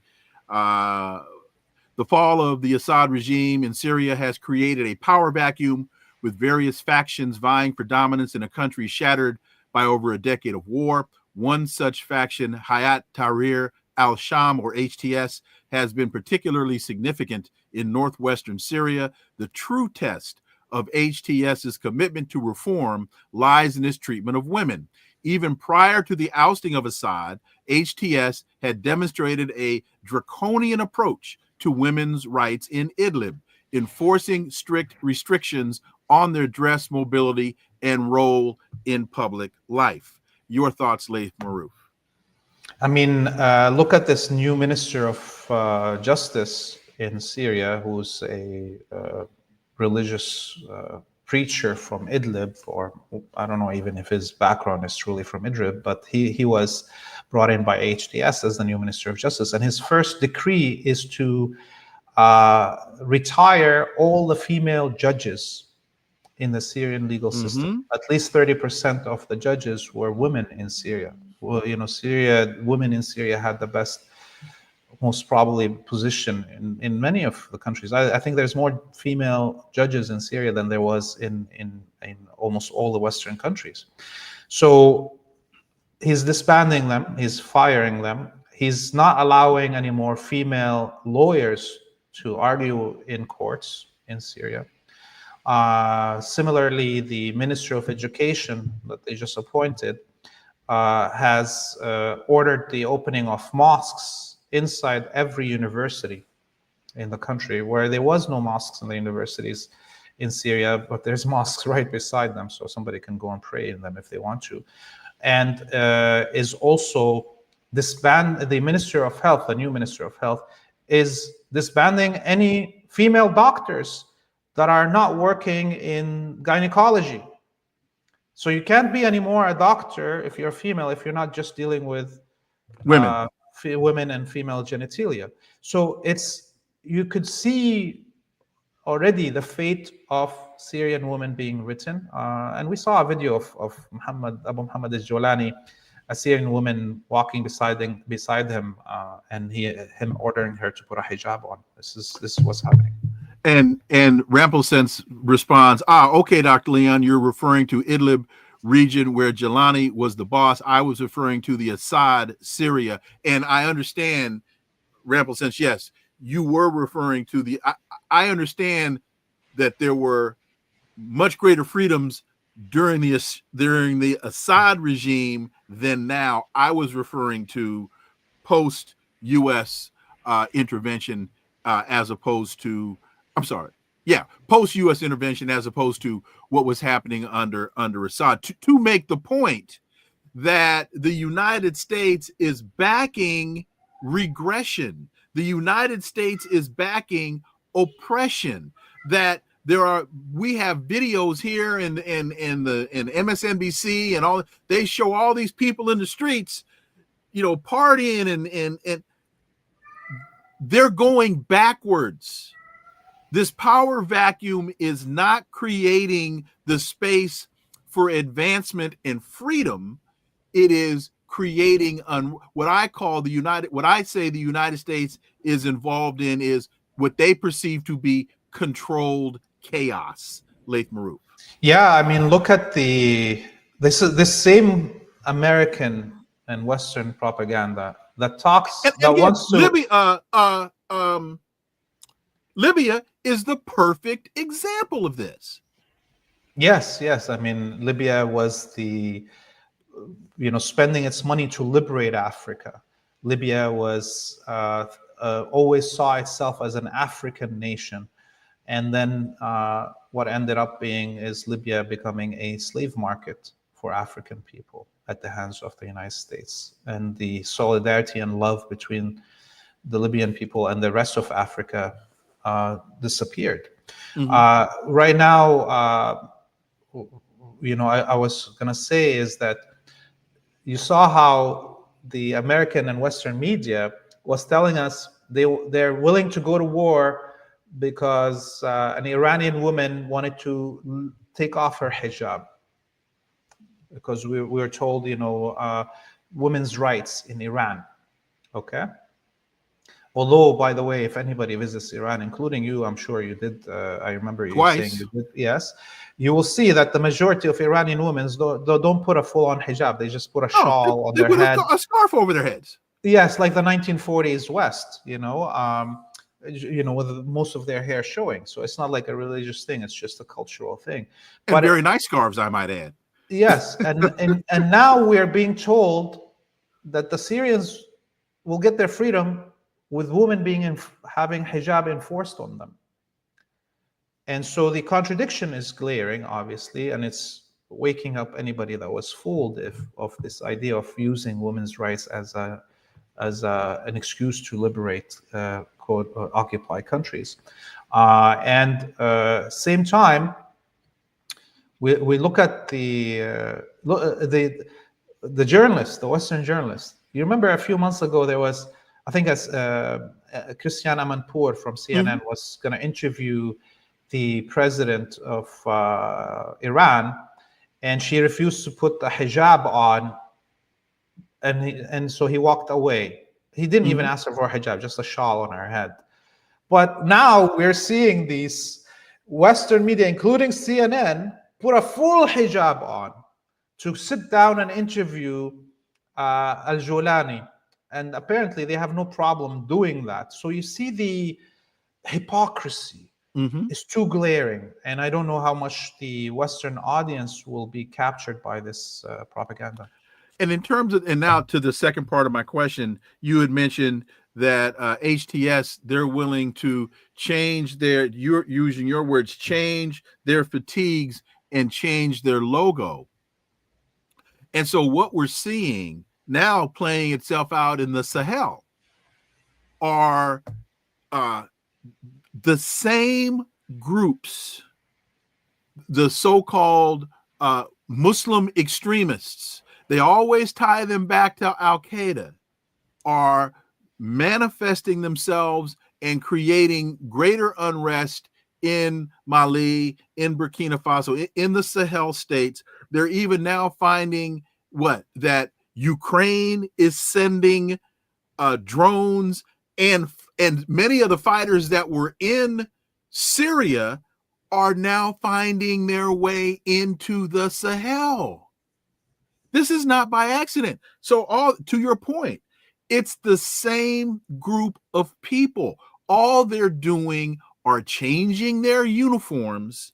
The fall of the Assad regime in Syria has created a power vacuum, with various factions vying for dominance in a country shattered by over a decade of war. One such faction, Hayat Tahrir, al-Sham, or HTS, has been particularly significant in northwestern Syria. The true test of HTS's commitment to reform lies in its treatment of women. Even prior to the ousting of Assad, HTS had demonstrated a draconian approach to women's rights in Idlib, enforcing strict restrictions on their dress, mobility, and role in public life. Your thoughts, Laith Marouf? I mean, look at this new Minister of Justice in Syria, who's a religious preacher from Idlib, or I don't know even if his background is truly from Idlib, but he was brought in by HTS as the new Minister of Justice. And his first decree is to retire all the female judges in the Syrian legal system. At least 30% of the judges were women in Syria. Well, women in Syria had the best, most probably position in many of the countries. I think there's more female judges in Syria than there was in almost all the Western countries. So he's disbanding them, he's firing them. He's not allowing any more female lawyers to argue in courts in Syria. Similarly, the Minister of Education that they just appointed has ordered the opening of mosques inside every university in the country, where there was no mosques in the universities in Syria, but there's mosques right beside them, so somebody can go and pray in them if they want to. And is also the Minister of Health, the new Minister of Health, is disbanding any female doctors that are not working in gynecology. So you can't be anymore a doctor if you're female, if you're not just dealing with women and female genitalia. So you could see already the fate of Syrian women being written. And we saw a video of Abu Muhammad al-Jolani, a Syrian woman walking beside him, and him ordering her to put a hijab on. This is what's happening. And Rampelsense responds, okay, Dr. Leon, you're referring to Idlib region where Jilani was the boss. I was referring to the Assad Syria. And I understand, Rampelsense, yes, you were referring to I understand that there were much greater freedoms during the Assad regime than now. I was referring to post-U.S. intervention as opposed to, post-U.S. intervention as opposed to what was happening under Assad, to make the point that the United States is backing regression. The United States is backing oppression. That we have videos here in MSNBC and all. They show all these people in the streets, partying and they're going backwards. This power vacuum is not creating the space for advancement and freedom. It is creating what I say the United States is involved in is what they perceive to be controlled chaos. Laith Marouf. Yeah, I mean, look at this same American and Western propaganda that talks wants to Libya is the perfect example of this. Yes. I mean, Libya was spending its money to liberate Africa. Libya was always saw itself as an African nation. And then what ended up being is Libya becoming a slave market for African people at the hands of the United States. And the solidarity and love between the Libyan people and the rest of Africa disappeared. Right now, I was going to say is that you saw how the American and Western media was telling us they're willing to go to war because an Iranian woman wanted to take off her hijab, because we were told, women's rights in Iran. Okay. Although, by the way, if anybody visits Iran, including you, I'm sure you did. I remember you saying you did. Yes, you will see that the majority of Iranian women don't put a full-on hijab. They just put a shawl on their head. A scarf over their heads. Yes, like the 1940s West, with most of their hair showing. So it's not like a religious thing; it's just a cultural thing. And But very nice scarves, I might add. yes, and now we're being told that the Syrians will get their freedom with women having hijab enforced on them. And so the contradiction is glaring, obviously, and it's waking up anybody that was fooled of this idea of using women's rights as an excuse to liberate occupy countries. And same time, we look at the journalists, the Western journalists. You remember a few months ago there was, I think, Christiane Amanpour from CNN was going to interview the president of Iran, and she refused to put the hijab on, and so he walked away. He didn't even ask her for a hijab, just a shawl on her head. But now we're seeing these Western media, including CNN, put a full hijab on to sit down and interview Al-Jolani. And apparently they have no problem doing that. So you see the hypocrisy is too glaring. And I don't know how much the Western audience will be captured by this propaganda. And in terms of, and now to the second part of my question, you had mentioned that HTS, they're willing to change you're using your words, change their fatigues and change their logo. And so what we're seeing now playing itself out in the Sahel are the same groups, the so-called Muslim extremists, they always tie them back to Al-Qaeda, are manifesting themselves and creating greater unrest in Mali, in Burkina Faso, in the Sahel states. They're even now finding that Ukraine is sending drones, and many of the fighters that were in Syria are now finding their way into the Sahel. This is not by accident. So to your point, it's the same group of people. All they're doing are changing their uniforms,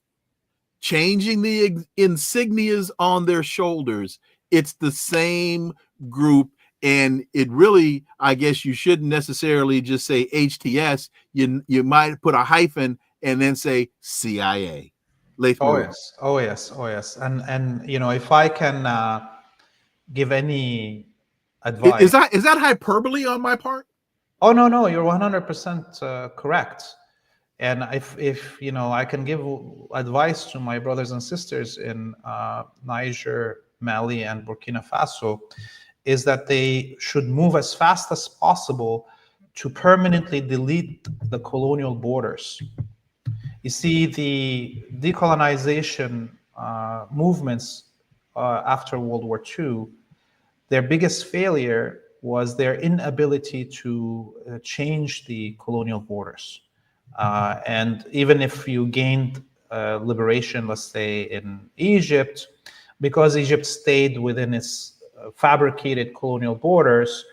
changing the insignias on their shoulders. It's the same group. And it really, I guess you shouldn't necessarily just say HTS. You might put a hyphen and then say CIA. Laith Marouf. Oh yes. And if I can give any advice. Is that hyperbole on my part? Oh no, you're 100% correct. And if I can give advice to my brothers and sisters in Niger, Mali, and Burkina Faso, is that they should move as fast as possible to permanently delete the colonial borders. You see, the decolonization movements after World War II, their biggest failure was their inability to change the colonial borders. And even if you gained liberation, let's say in Egypt, because Egypt stayed within its fabricated colonial borders,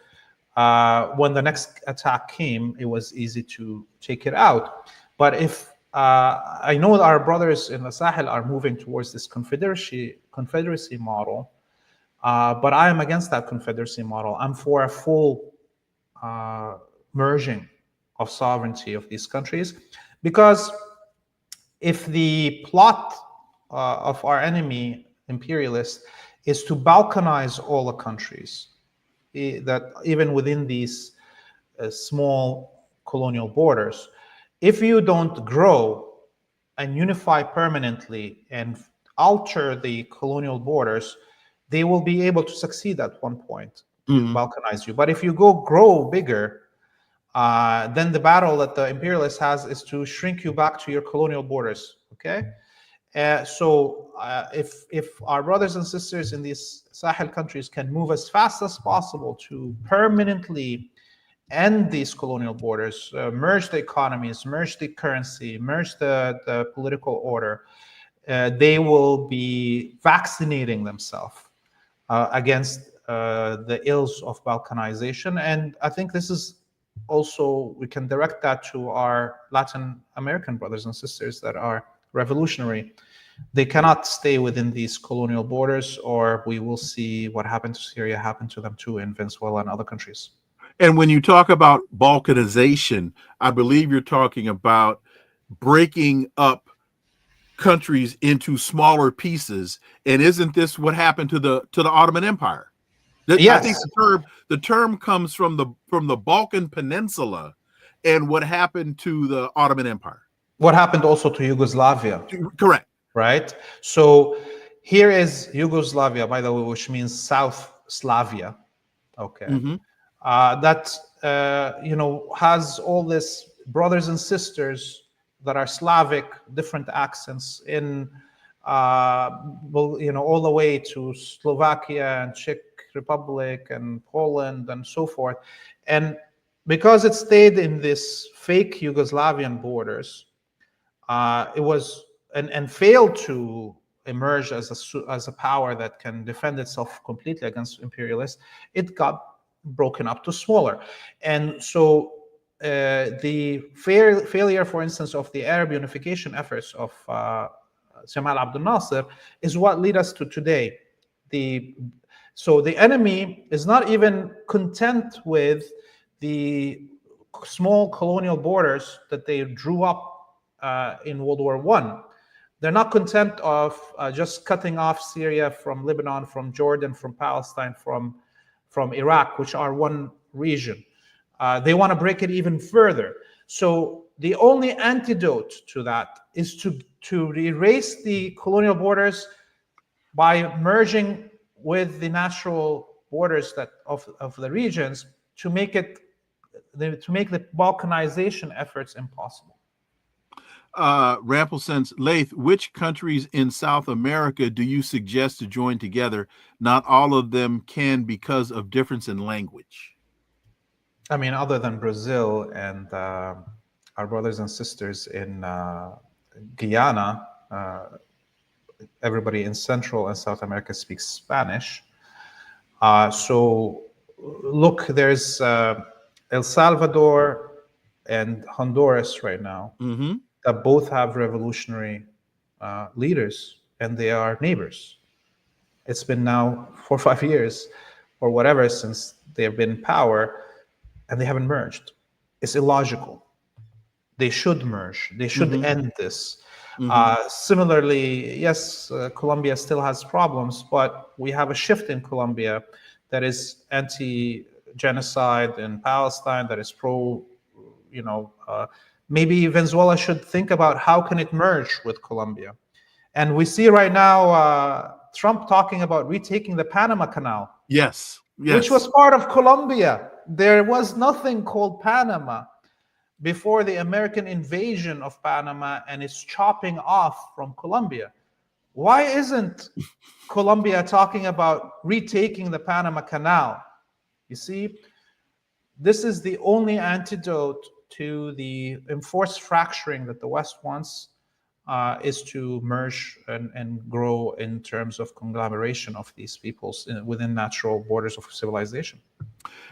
when the next attack came, it was easy to take it out. But if I know our brothers in the Sahel are moving towards this confederacy model, but I am against that confederacy model. I'm for a full merging of sovereignty of these countries, because if the plot of our enemy imperialists is to balkanize all the countries, that even within these small colonial borders, if you don't grow and unify permanently and alter the colonial borders, they will be able to succeed at one point to balkanize you. But if you grow bigger, then the battle that the imperialist has is to shrink you back to your colonial borders. Okay, so if our brothers and sisters in these Sahel countries can move as fast as possible to permanently end these colonial borders, merge the economies, merge the currency, merge the political order, they will be vaccinating themselves against the ills of balkanization. And I think this is also, we can direct that to our Latin American brothers and sisters that are revolutionary. They cannot stay within these colonial borders, or we will see what happened to Syria happen to them too in Venezuela and other countries. And when you talk about balkanization, I believe you're talking about breaking up countries into smaller pieces. And isn't this what happened to the Ottoman Empire? Yes. I think the term comes from the Balkan Peninsula and what happened to the Ottoman Empire. What happened also to Yugoslavia. Correct. Right? So here is Yugoslavia, by the way, which means South Slavia. Okay. Mm-hmm. That has all this brothers and sisters that are Slavic, different accents in all the way to Slovakia and Czech Republic and Poland and so forth. And because it stayed in this fake Yugoslavian borders, it was and failed to emerge as a power that can defend itself completely against imperialists, it got broken up to smaller. And so the failure, for instance, of the Arab unification efforts of Jamal Abdel Nasser is what lead us to today. So the enemy is not even content with the small colonial borders that they drew up in World War I. They're not content of just cutting off Syria from Lebanon, from Jordan, from Palestine, from Iraq, which are one region. They want to break it even further. So the only antidote to that is to erase the colonial borders by merging with the natural borders of the regions to make the balkanization efforts impossible. Rampelsense, Laith, which countries in South America do you suggest to join together? Not all of them can because of difference in language. I mean, other than Brazil and our brothers and sisters in Guyana, everybody in Central and South America speaks Spanish. So look, there's El Salvador and Honduras right now. Mm-hmm. That both have revolutionary leaders, and they are neighbors. It's been now 4 or 5 years or whatever since they've been in power, and they haven't merged. It's illogical. They should merge. They should end this. Mm-hmm. Similarly, yes, Colombia still has problems, but we have a shift in Colombia that is anti-genocide in Palestine, that is pro, maybe Venezuela should think about how can it merge with Colombia. And we see right now Trump talking about retaking the Panama Canal. Yes. Which was part of Colombia. There was nothing called Panama before the American invasion of Panama and its chopping off from Colombia. Why isn't Colombia talking about retaking the Panama Canal? You see, this is the only antidote to the enforced fracturing that the West wants, is to merge and grow in terms of conglomeration of these peoples within natural borders of civilization.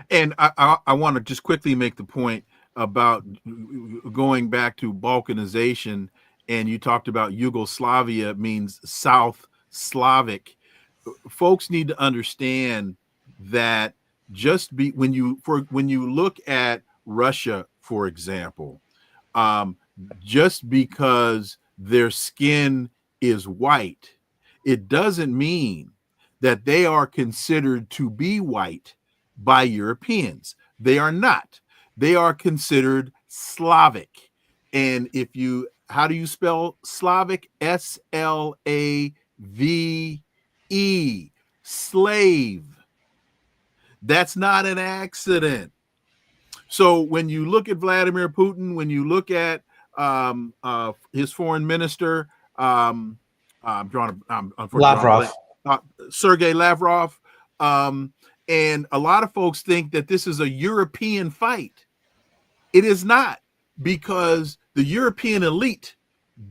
And I want to just quickly make the point about going back to balkanization, and you talked about Yugoslavia means South Slavic. Folks need to understand that when you look at Russia, for example, just because their skin is white, it doesn't mean that they are considered to be white by Europeans. They are not. They are considered Slavic. And how do you spell Slavic? S-L-A-V-E, slave. That's not an accident. So when you look at Vladimir Putin, when you look at his foreign minister, Lavrov, Sergei Lavrov, and a lot of folks think that this is a European fight. It is not, because the European elite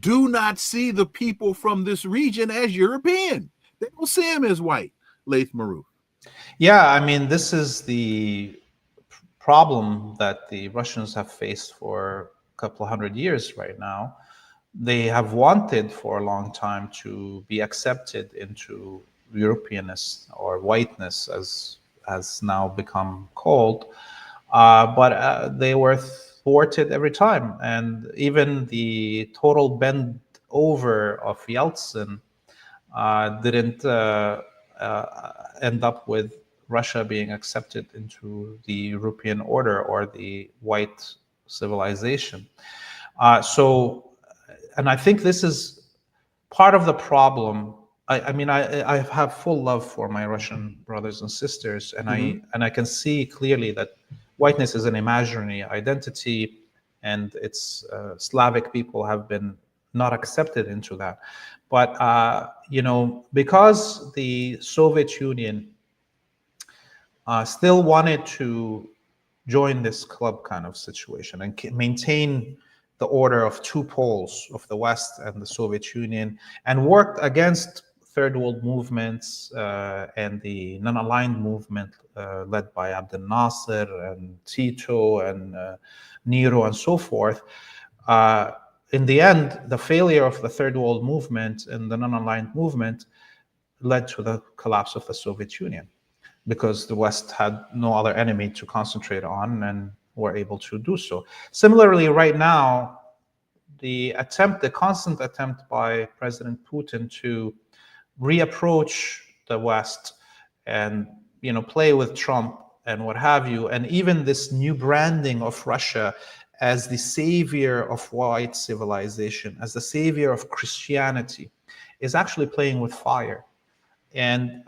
do not see the people from this region as European. They don't see them as white. Laith Marouf. Yeah, I mean, this is the problem that the Russians have faced for a couple of hundred years right now. They have wanted for a long time to be accepted into Europeanness or whiteness, as has now become called, but they were thwarted every time. And even the total bend over of Yeltsin didn't end up with Russia being accepted into the European order or the white civilization. And I think this is part of the problem. I have full love for my Russian brothers and sisters, and I can see clearly that whiteness is an imaginary identity, and its Slavic people have been not accepted into that. But because the Soviet Union still wanted to join this club kind of situation and maintain the order of two poles of the West and the Soviet Union, and worked against third world movements and the non-aligned movement led by Abdel Nasser and Tito and Nero and so forth. In the end, the failure of the third world movement and the non-aligned movement led to the collapse of the Soviet Union, because the West had no other enemy to concentrate on and were able to do so. Similarly, right now, the constant attempt by President Putin to reapproach the West and play with Trump and what have you, and even this new branding of Russia as the savior of white civilization, as the savior of Christianity, is actually playing with fire. And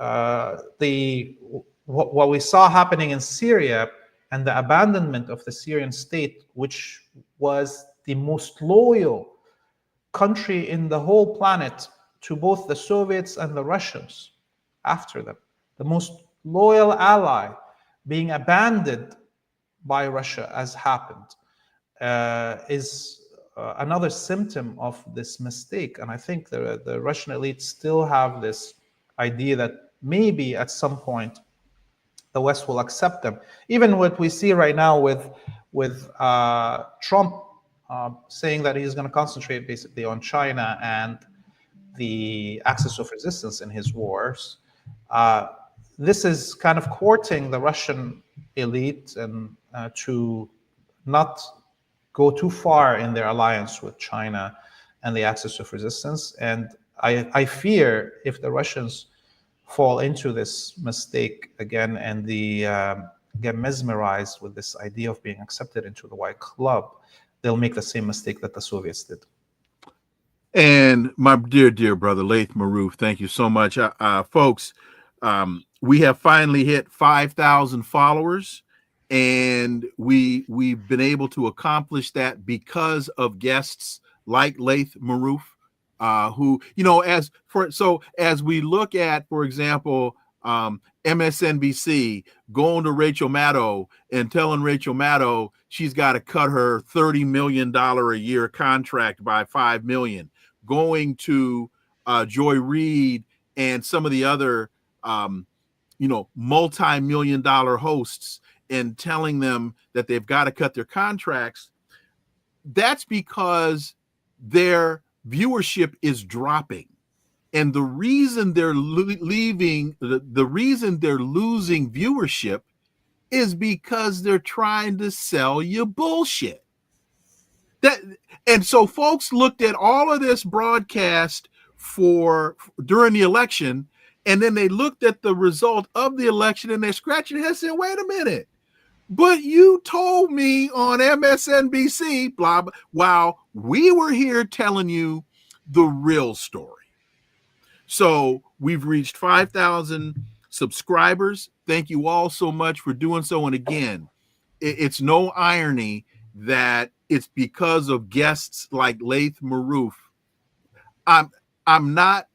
what we saw happening in Syria and the abandonment of the Syrian state, which was the most loyal country in the whole planet to both the Soviets and the Russians after them, the most loyal ally being abandoned by Russia, as happened, is another symptom of this mistake. And I think the Russian elite still have this idea that maybe at some point the West will accept them. Even what we see right now with Trump saying that he's going to concentrate basically on China and the axis of resistance in his wars. This is kind of courting the Russian elite and to not go too far in their alliance with China and the axis of resistance. And I fear if the Russians fall into this mistake again and get mesmerized with this idea of being accepted into the white club, they'll make the same mistake that the Soviets did. And my dear brother, Laith Marouf, thank you so much. Folks, we have finally hit 5,000 followers, and we've been able to accomplish that because of guests like Laith Marouf, who, as we look at, for example, MSNBC going to Rachel Maddow and telling Rachel Maddow she's got to cut her $30 million a year contract by $5 million, going to Joy Reid and some of the other, multi-million-dollar hosts and telling them that they've got to cut their contracts. That's because their viewership is dropping. And the reason they're leaving, the reason they're losing viewership is because they're trying to sell you bullshit. And so folks looked at all of this broadcast during the election, and then they looked at the result of the election and they're scratching their heads saying, wait a minute, but you told me on MSNBC, blah, blah, while we were here telling you the real story. So we've reached 5,000 subscribers. Thank you all so much for doing so. And again, it's no irony that it's because of guests like Laith Marouf. I'm not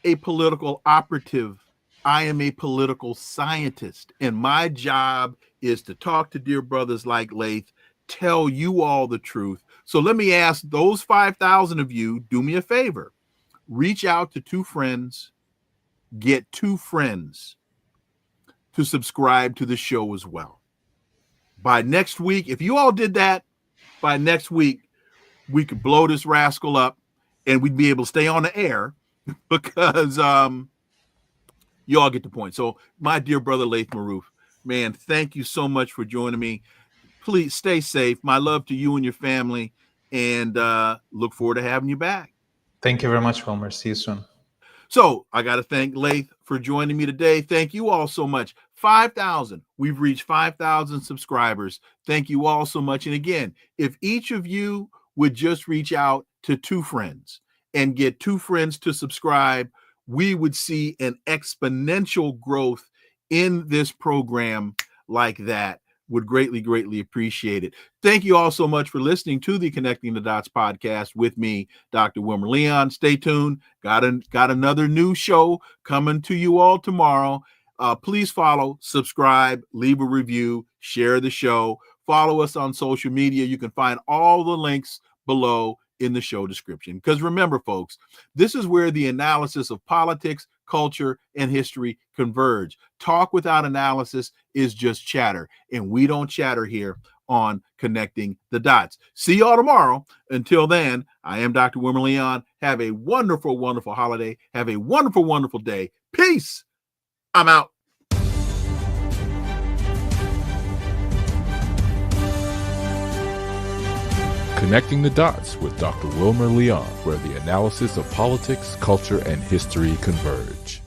a political operative. I am a political scientist, and my job is to talk to dear brothers like Laith, tell you all the truth. So let me ask those 5,000 of you, do me a favor. Reach out to two friends, get two friends, to subscribe to the show as well. By next week, if you all did that, by next week, we could blow this rascal up and we'd be able to stay on the air because you all get the point. So, my dear brother Laith Marouf, man, thank you so much for joining me. Please stay safe. My love to you and your family, and look forward to having you back. Thank you very much, Wilmer. See you soon. So I got to thank Laith for joining me today. Thank you all so much. 5,000. We've reached 5,000 subscribers. Thank you all so much. And again, if each of you would just reach out to 2 friends and get 2 friends to subscribe, we would see an exponential growth in this program like that. Would greatly, greatly appreciate it. Thank you all so much for listening to the Connecting the Dots podcast with me, Dr. Wilmer Leon. Stay tuned. Got another new show coming to you all tomorrow. Please follow, subscribe, leave a review, share the show. Follow us on social media. You can find all the links below in the show description. Because remember, folks, this is where the analysis of politics, culture, and history converge. Talk without analysis is just chatter, and we don't chatter here on Connecting the Dots. See y'all tomorrow. Until then, I am Dr. Wilmer Leon. Have a wonderful, wonderful holiday. Have a wonderful, wonderful day. Peace. I'm out. Connecting the Dots with Dr. Wilmer Leon, where the analysis of politics, culture, and history converge.